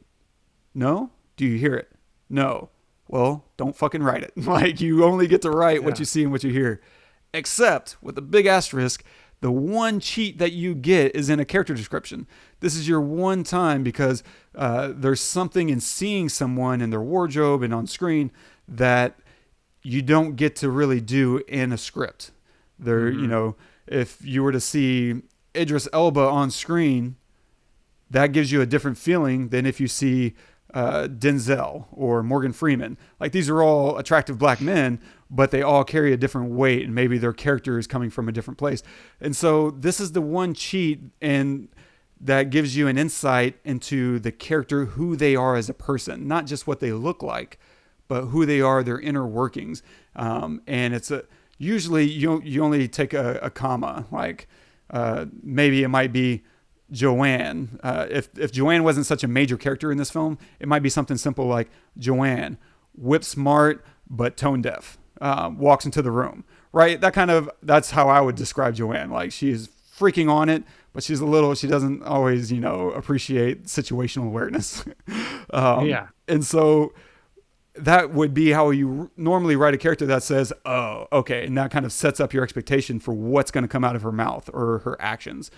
No. Do you hear it? No. Well, don't fucking write it. Like, you only get to write what you see and what you hear. Except, with a big asterisk, the one cheat that you get is in a character description. This is your one time, because there's something in seeing someone in their wardrobe and on screen that you don't get to really do in a script. If you were to see Idris Elba on screen, that gives you a different feeling than if you see Denzel or Morgan Freeman. Like, these are all attractive black men, but they all carry a different weight, and maybe their character is coming from a different place. And so this is the one cheat, and that gives you an insight into the character, who they are as a person, not just what they look like, but who they are, their inner workings. And it's usually you only take a comma, like maybe it might be Joanne. If Joanne wasn't such a major character in this film, it might be something simple like Joanne, whip smart but tone deaf, walks into the room, right? That's how I would describe Joanne. Like, she is freaking on it, but she doesn't always, appreciate situational awareness. And so that would be how you normally write a character that says, oh, okay. And that kind of sets up your expectation for what's going to come out of her mouth or her actions.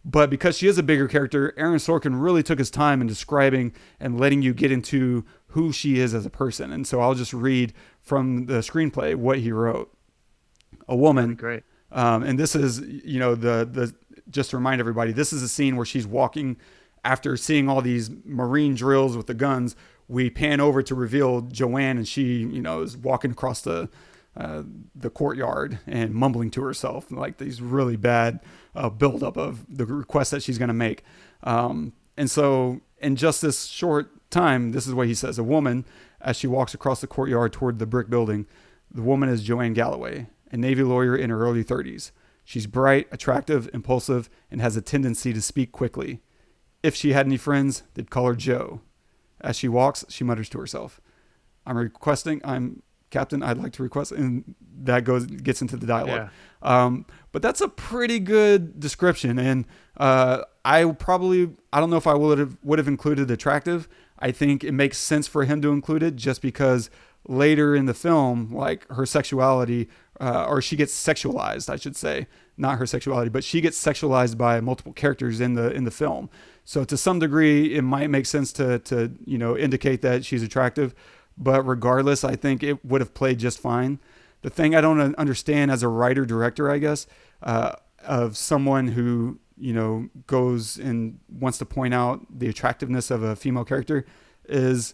But because she is a bigger character, Aaron Sorkin really took his time in describing and letting you get into who she is as a person. And so I'll just read from the screenplay what he wrote. A woman. Great. And this is, just to remind everybody, this is a scene where she's walking after seeing all these Marine drills with the guns. We pan over to reveal Joanne, and she, is walking across the courtyard and mumbling to herself, like these really bad buildup of the request that she's going to make. And so in just this short time, this is what he says. A woman, as she walks across the courtyard toward the brick building, the woman is Joanne Galloway, a Navy lawyer in her early 30s. She's bright, attractive, impulsive, and has a tendency to speak quickly. If she had any friends, they'd call her Joe. As she walks, she mutters to herself, I'm Captain, I'd like to request, and that gets into the dialogue. Yeah. But that's a pretty good description. And I don't know if I would have included attractive. I think it makes sense for him to include it just because later in the film, like her sexuality, or she gets sexualized, I should say, not her sexuality, but she gets sexualized by multiple characters in the film. So to some degree, it might make sense to indicate that she's attractive. But regardless, I think it would have played just fine. The thing I don't understand as a writer-director, I guess, of someone who, goes and wants to point out the attractiveness of a female character is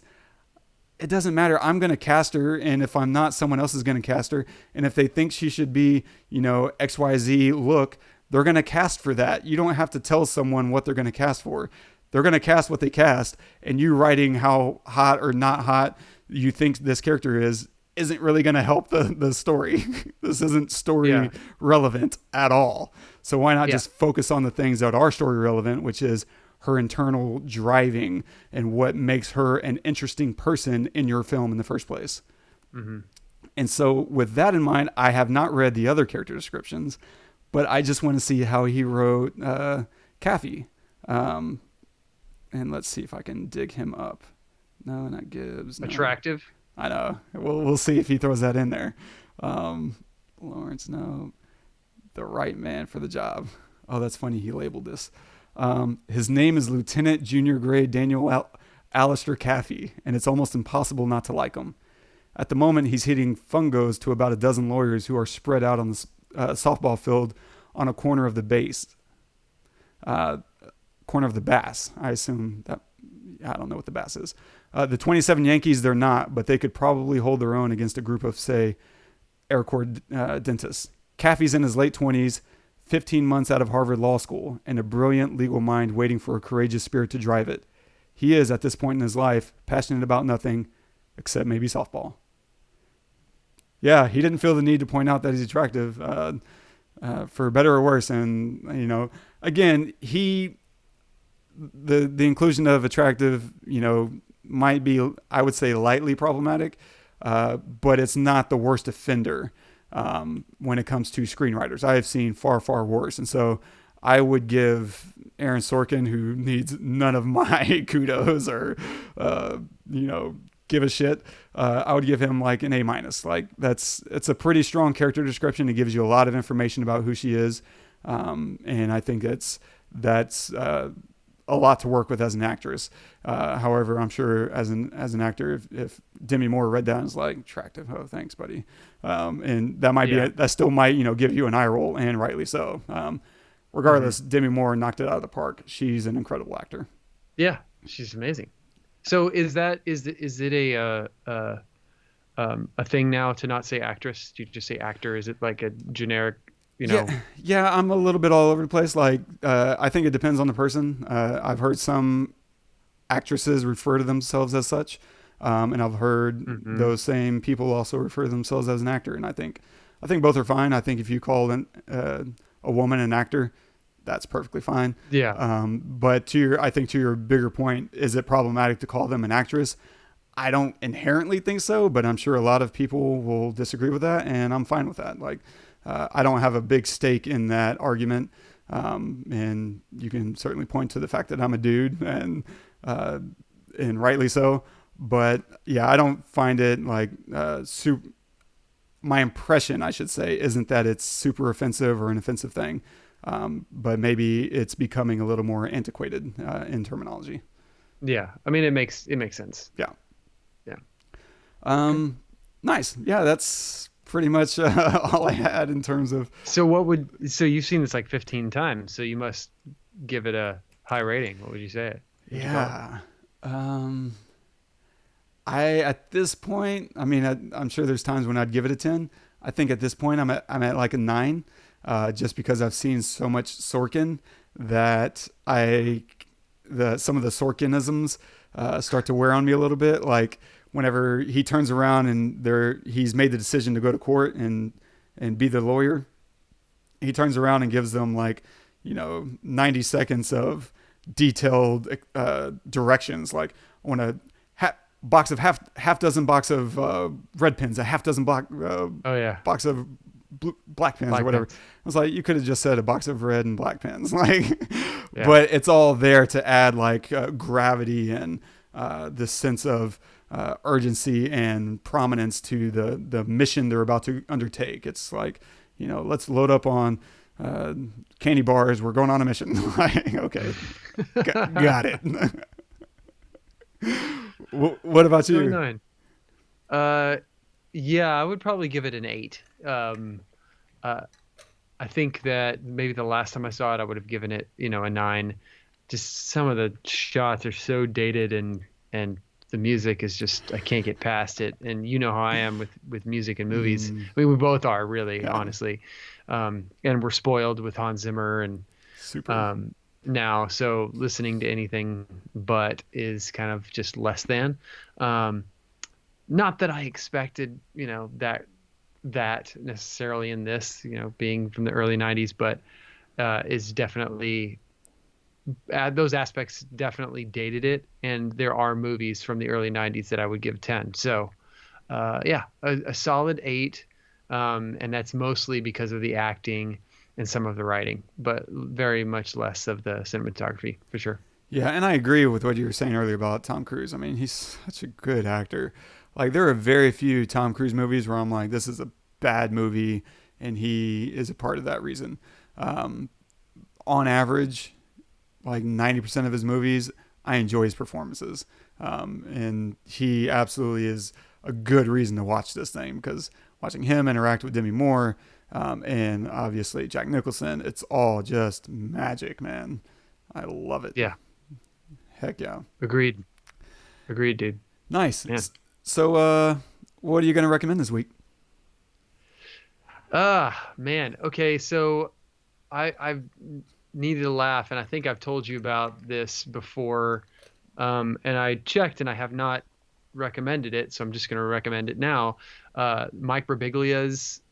it doesn't matter. I'm going to cast her. And if I'm not, someone else is going to cast her. And if they think she should be, XYZ look, they're going to cast for that. You don't have to tell someone what they're going to cast for. They're going to cast what they cast. And you writing how hot or not hot you think this character isn't really going to help the story. This isn't story relevant at all. So why not just focus on the things that are story relevant, which is her internal driving and what makes her an interesting person in your film in the first place. Mm-hmm. And so with that in mind, I have not read the other character descriptions, but I just want to see how he wrote Kaffee. And let's see if I can dig him up. No, not Gibbs. No. Attractive. I know. We'll see if he throws that in there. Lawrence, no. The right man for the job. Oh, that's funny. He labeled this. His name is Lieutenant Junior Grade Daniel Alistair Kaffee, and it's almost impossible not to like him. At the moment, he's hitting fungos to about a dozen lawyers who are spread out on the softball field on a corner of the bass. Corner of the bass. I assume that. I don't know what the bass is. The 27 Yankees, they're not, but they could probably hold their own against a group of, say, Air Corps dentists. Kaffee's in his late 20s, 15 months out of Harvard Law School, and a brilliant legal mind waiting for a courageous spirit to drive it. He is, at this point in his life, passionate about nothing except maybe softball. Yeah, he didn't feel the need to point out that he's attractive, for better or worse. And, again, the inclusion of attractive, might be, I would say, lightly problematic, but it's not the worst offender when it comes to screenwriters. I have seen far, far worse. And so I would give Aaron Sorkin, who needs none of my kudos or, give a shit. I would give him like an A-. Like it's a pretty strong character description. It gives you a lot of information about who she is. And I think that's a lot to work with as an actress. However, I'm sure as an actor, if Demi Moore read that and was like, attractive, oh, thanks, buddy. And that might that still might, give you an eye roll, and rightly so. Regardless, Demi Moore knocked it out of the park. She's an incredible actor. Yeah, she's amazing. So is it a thing now to not say actress? Do you just say actor? Is it like a generic? Yeah, I'm a little bit all over the place. Like, I think it depends on the person. I've heard some actresses refer to themselves as such. And I've heard those same people also refer to themselves as an actor. And I think both are fine. I think if you call a woman an actor, that's perfectly fine. Yeah. But to your bigger point, is it problematic to call them an actress? I don't inherently think so, but I'm sure a lot of people will disagree with that, and I'm fine with that. Like, I don't have a big stake in that argument. And you can certainly point to the fact that I'm a dude, and rightly so. But yeah, I don't find it like my impression, I should say, isn't that it's super offensive or an offensive thing. But maybe it's becoming a little more antiquated in terminology. Yeah, I mean, it makes sense. Yeah. Okay. Nice. Yeah, that's pretty much all I had in terms of. So you've seen this like 15 times, so you must give it a high rating. What would you say? Yeah. At this point, I mean, I'm sure there's times when I'd give it a 10. I think at this point I'm at like a 9, just because I've seen so much Sorkin that some of the Sorkinisms start to wear on me a little bit. Like whenever he turns around and he's made the decision to go to court and be the lawyer, he turns around and gives them 90 seconds of detailed directions. Like I want a box of half dozen box of red pens, a half dozen box of black pens or whatever. Pens. I was like, you could have just said a box of red and black pens, but it's all there to add gravity and this sense of urgency and prominence to the mission they're about to undertake. It's let's load up on candy bars. We're going on a mission. Okay, got it. What about you? 9. Yeah, I would probably give it an 8. I think that maybe the last time I saw it, I would have given it, a 9. Just some of the shots are so dated and the music is just, I can't get past it. And you know how I am with music and movies. I mean, we both are really, honestly. And we're spoiled with Hans Zimmer and super now. So listening to anything but is kind of just less than. Not that I expected, that necessarily in this, being from the early 90s, but is definitely those aspects definitely dated it. And there are movies from the early 90s that I would give 10. So a solid 8. And that's mostly because of the acting and some of the writing, but very much less of the cinematography for sure. Yeah, and I agree with what you were saying earlier about Tom Cruise. I mean, he's such a good actor. There are very few Tom Cruise movies where I'm like, this is a bad movie, and he is a part of that reason. On average, 90% of his movies, I enjoy his performances. And he absolutely is a good reason to watch this thing, because watching him interact with Demi Moore, and obviously Jack Nicholson, it's all just magic, man. I love it. Yeah. Heck yeah. Agreed, dude. Nice. Man. So, what are you going to recommend this week? Man. Okay. So I've needed to laugh, and I think I've told you about this before. And I checked and I have not recommended it. So I'm just going to recommend it now. Mike Birbiglia's,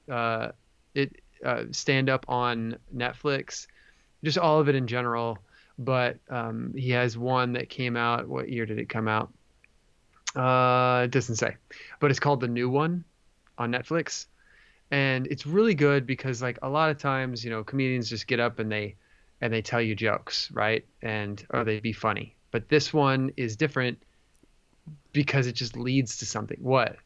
stand up on Netflix, just all of it in general. But, he has one that came out. What year did it come out? It doesn't say, but it's called The New One on Netflix. And it's really good because a lot of times, comedians just get up and they tell you jokes, right? Or they be funny. But this one is different because it just leads to something. What?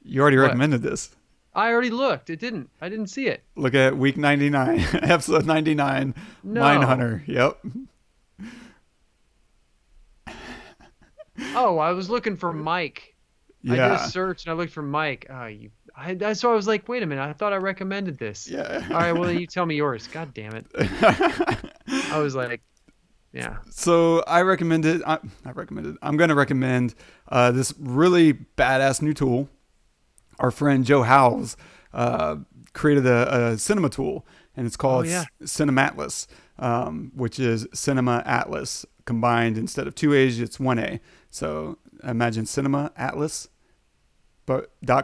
You already recommended this. I already looked. I didn't see it. Look at week 99, episode 99, no. Mindhunter. Yep. Oh, I was looking for Mike. Yeah. I just searched and I looked for Mike. So I was like, wait a minute. I thought I recommended this. Yeah. All right. Well, you tell me yours. God damn it. I was like, yeah. So I'm going to recommend this really badass new tool. Our friend Joe Howells created a cinema tool, and it's called Cinematlis, which is Cinema Atlas combined. Instead of 2 A's, it's 1 A. So imagine Cinema Atlas,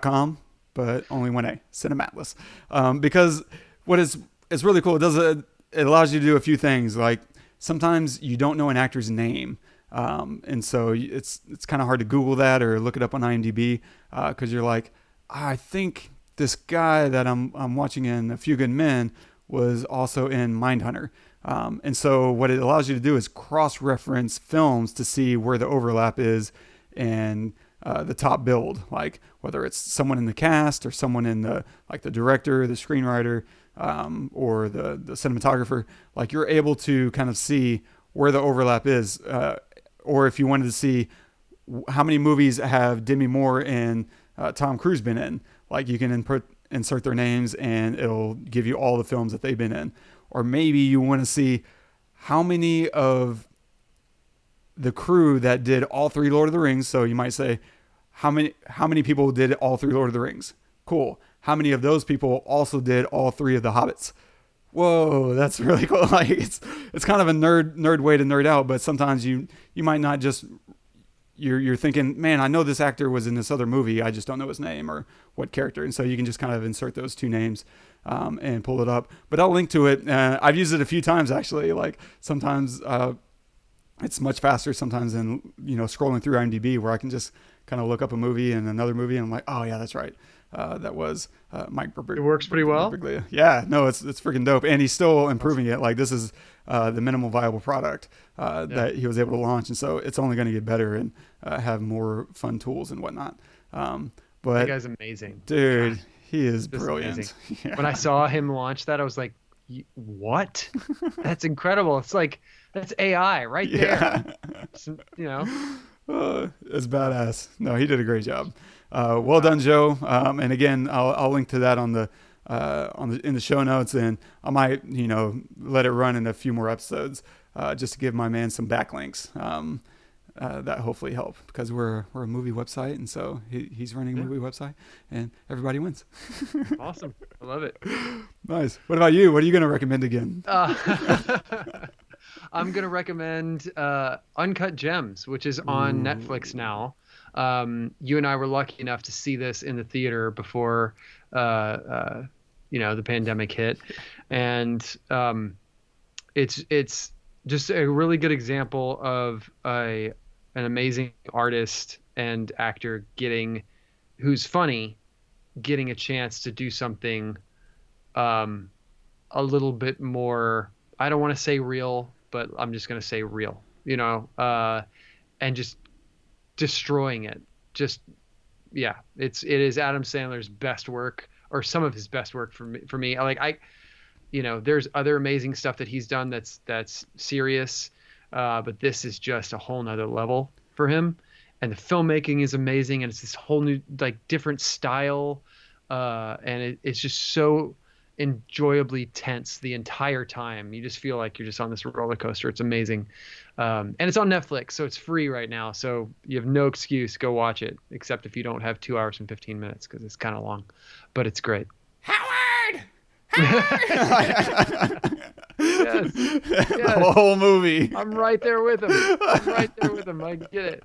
.com, but only 1 A, Cinematlis. Because it's really cool. It allows you to do a few things. Sometimes you don't know an actor's name. And so it's kind of hard to Google that or look it up on IMDb, because you're like, I think this guy that I'm watching in A Few Good Men was also in Mindhunter. And so what it allows you to do is cross-reference films to see where the overlap is and the top build, whether it's someone in the cast or someone in the director, the screenwriter, or the cinematographer. You're able to kind of see where the overlap is, or if you wanted to see how many movies have Demi Moore and Tom Cruise been in, you can insert their names and it'll give you all the films that they've been in. Or maybe you want to see how many of the crew that did all 3 Lord of the Rings. So you might say, how many people did all 3 Lord of the Rings? Cool. How many of those people also did all 3 of the Hobbits? Whoa, that's really cool. It's kind of a nerd way to nerd out, but sometimes you might not just you're thinking, man, I know this actor was in this other movie. I just don't know his name or what character. And so you can just kind of insert those two names and pull it up. But I'll link to it. I've used it a few times, actually. Like sometimes it's much faster sometimes than, scrolling through IMDb, where I can just kind of look up a movie and another movie. And I'm like, oh, yeah, that's right. That was Mike Birbiglia. It works pretty well. Yeah, no, it's freaking dope. And he's still improving it. Like this is the minimal viable product that he was able to launch. And so it's only going to get better and have more fun tools and whatnot. But that guy's amazing. Dude, he is brilliant. Yeah. When I saw him launch that, I was like, what? That's incredible. It's like, that's AI right there. It's badass. No, he did a great job. Well done, Joe. And again, I'll link to that in the show notes, and I might, let it run in a few more episodes, just to give my man some backlinks. That hopefully help, because we're a movie website, and so he's running a movie website, and everybody wins. Awesome. I love it. Nice. What about you? What are you going to recommend again? I'm going to recommend Uncut Gems, which is on Netflix now. You and I were lucky enough to see this in the theater before, the pandemic hit. And it's just a really good example of an amazing artist and actor who's funny, getting a chance to do something a little bit more, I don't want to say real, but I'm just going to say real, and just destroying it. It is Adam Sandler's best work, or some of his best work for me. There's other amazing stuff that he's done that's serious, but this is just a whole nother level for him. And the filmmaking is amazing, and it's this whole new, different style, and it's just so enjoyably tense the entire time. You just feel like you're just on this roller coaster. It's amazing. And it's on Netflix, so it's free right now. So you have no excuse. Go watch it, except if you don't have 2 hours and 15 minutes, because it's kind of long, but it's great. Howard! Yes. The whole movie. I'm right there with him. I get it.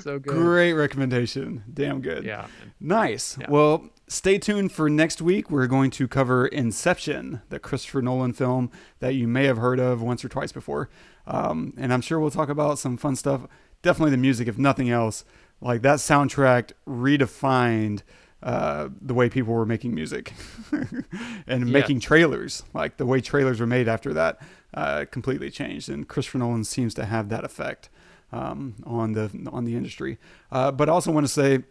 So good. Great recommendation. Damn good. Yeah. Nice. Yeah. Well, stay tuned for next week. We're going to cover Inception, the Christopher Nolan film that you may have heard of once or twice before. And I'm sure we'll talk about some fun stuff. Definitely the music, if nothing else. Like that soundtrack redefined the way people were making music and making trailers. Like the way trailers were made after that completely changed. And Christopher Nolan seems to have that effect on the industry. But I also want to say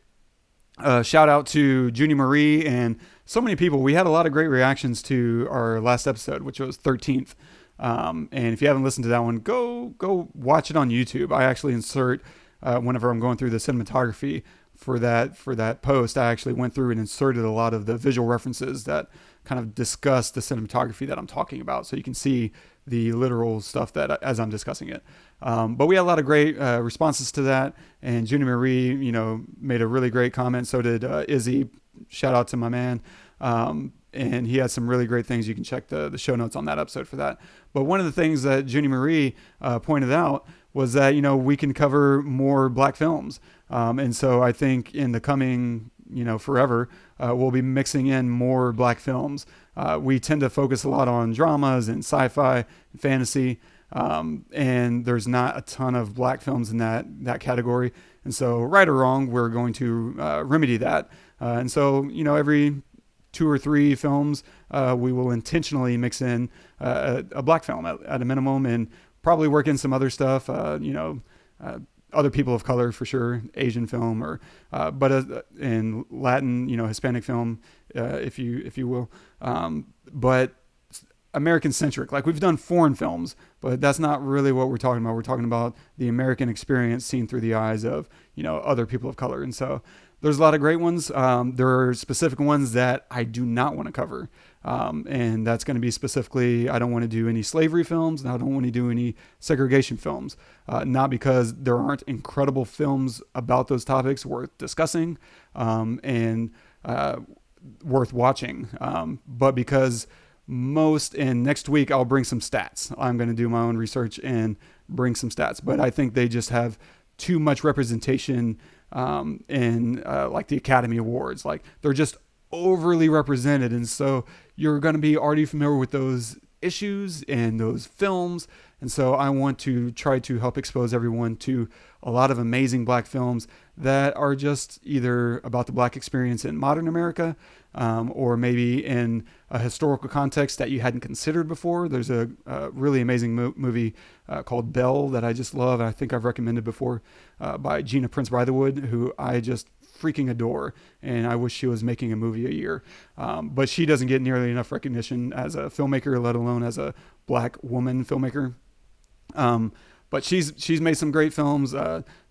shout out to Junie Marie and so many people. We had a lot of great reactions to our last episode, which was 13th. And if you haven't listened to that one, go watch it on YouTube. I actually insert whenever I'm going through the cinematography for that post, I actually went through and inserted a lot of the visual references that kind of discuss the cinematography that I'm talking about, so you can see the literal stuff that as I'm discussing it. But we had a lot of great responses to that, and Junie Marie, made a really great comment. So did Izzy. Shout out to my man. And he had some really great things. You can check the show notes on that episode for that. But one of the things that Junie Marie pointed out was that, we can cover more black films. And so I think in the coming, forever, we'll be mixing in more black films. We tend to focus a lot on dramas and sci-fi and fantasy. And there's not a ton of black films in that category. And so right or wrong, we're going to remedy that. And so, every 2 or 3 films, we will intentionally mix in a black film at a minimum, and probably work in some other stuff, other people of color for sure, Asian film, or but in Latin, Hispanic film, if you will, but American centric. Like we've done foreign films, but that's not really what we're talking about. We're talking about the American experience seen through the eyes of other people of color, and so. There's a lot of great ones. There are specific ones that I do not want to cover. And that's going to be specifically, I don't want to do any slavery films, and I don't want to do any segregation films. Not because there aren't incredible films about those topics worth discussing and worth watching, but because and next week I'll bring some stats. I'm going to do my own research and bring some stats, but I think they just have too much representation in like the Academy Awards. Like they're just overly represented, and so you're going to be already familiar with those issues and those films. And so I want to try to help expose everyone to a lot of amazing Black films that are just either about the Black experience in modern America, or maybe in a historical context that you hadn't considered before. There's a really amazing movie called Belle that I just love. I think I've recommended before, by Gina Prince Bythewood, who I just freaking adore, and I wish she was making a movie a year. But she doesn't get nearly enough recognition as a filmmaker, let alone as a Black woman filmmaker. But she's made some great films.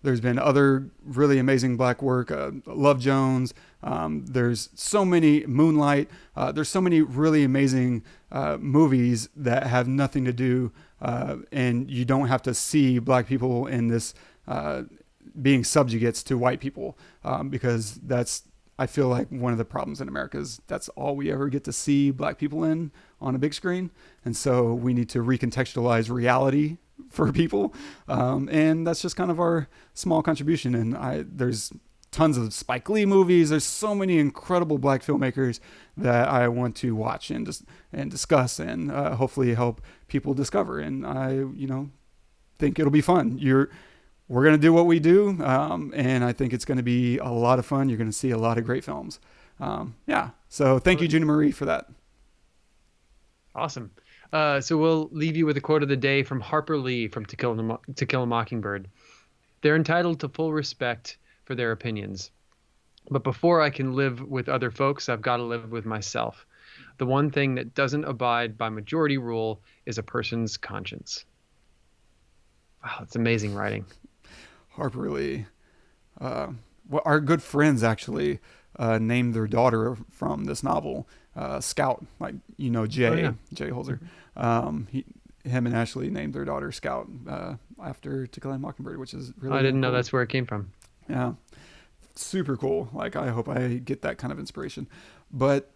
There's been other really amazing Black work. Love Jones. There's so many, Moonlight. There's so many really amazing movies that have nothing to do, and you don't have to see Black people in this being subjugates to white people, because I feel like one of the problems in America is that's all we ever get to see Black people in on a big screen. And so we need to recontextualize reality for people. And that's just kind of our small contribution. And there's tons of Spike Lee movies. There's so many incredible Black filmmakers that I want to watch and discuss and hopefully help people discover. And I, think it'll be fun. We're going to do what we do. And I think it's going to be a lot of fun. You're going to see a lot of great films. So thank you, Juna Marie, for that. Awesome. So we'll leave you with a quote of the day from Harper Lee from To Kill a Mockingbird. They're entitled to full respect for their opinions. But before I can live with other folks, I've got to live with myself. The one thing that doesn't abide by majority rule is a person's conscience. Wow, it's amazing writing. Harper Lee. Our good friends actually named their daughter from this novel, Scout, like, Jay, Oh, yeah. Jay Holzer. Him and Ashley named their daughter Scout after To Kill a Mockingbird, which is really I didn't know cool. that's where it came from. Yeah, super cool. Like, I hope I get that kind of inspiration. But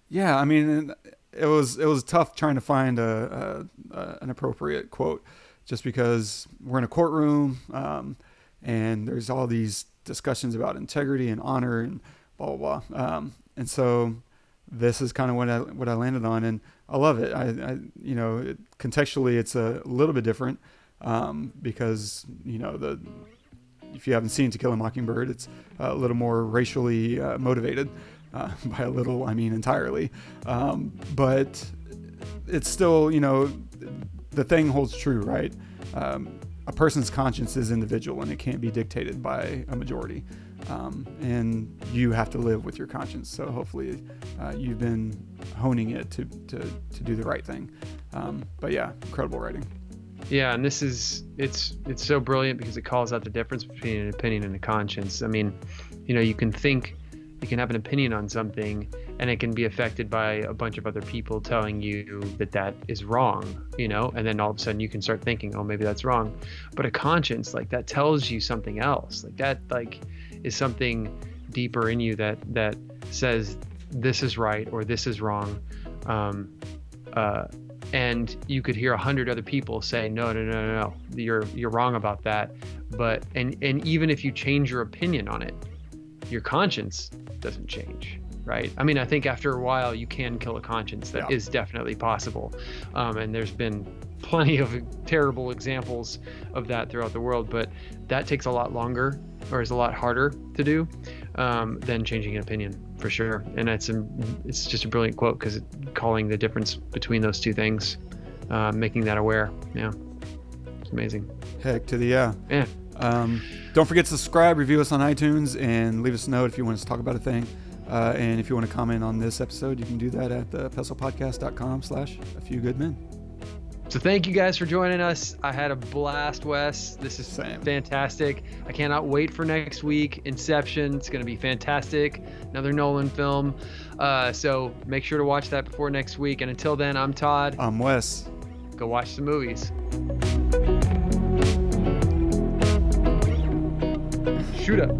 yeah, I mean, it was tough trying to find an appropriate quote, just because we're in a courtroom, and there's all these discussions about integrity and honor and blah blah blah. And so this is kind of what I landed on, and I love it. Contextually it's a little bit different, because if you haven't seen To Kill a Mockingbird, it's a little more racially motivated. By a little, I mean entirely. But it's still, the thing holds true, right? A person's conscience is individual, and it can't be dictated by a majority. And you have to live with your conscience. So hopefully you've been honing it to do the right thing. But yeah, incredible writing. Yeah, and it's so brilliant because it calls out the difference between an opinion and a conscience. I mean, you can have an opinion on something, and it can be affected by a bunch of other people telling you that is wrong, and then all of a sudden you can start thinking, oh, maybe that's wrong. But a conscience, like, that tells you something else. Like, that, like, is something deeper in you that says this is right or this is wrong. And you could hear 100 other people say, no, you're wrong about that. But, and even if you change your opinion on it, your conscience doesn't change, right? I mean, I think after a while you can kill a conscience. That is definitely possible. And there's been plenty of terrible examples of that throughout the world, but that takes a lot longer, or is a lot harder to do, than changing an opinion, for sure. And it's just a brilliant quote, because it's calling the difference between those two things, making that aware. Yeah, it's amazing. Heck to the yeah. Yeah. Don't forget to subscribe, review us on iTunes, and leave us a note if you want us to talk about a thing. And if you want to comment on this episode, you can do that at thepestlepodcast.com/afewgoodmen. So thank you guys for joining us. I had a blast, Wes. This is fantastic. I cannot wait for next week. Inception. It's going to be fantastic. Another Nolan film. So make sure to watch that before next week. And until then, I'm Todd. I'm Wes. Go watch some movies. Shoot up.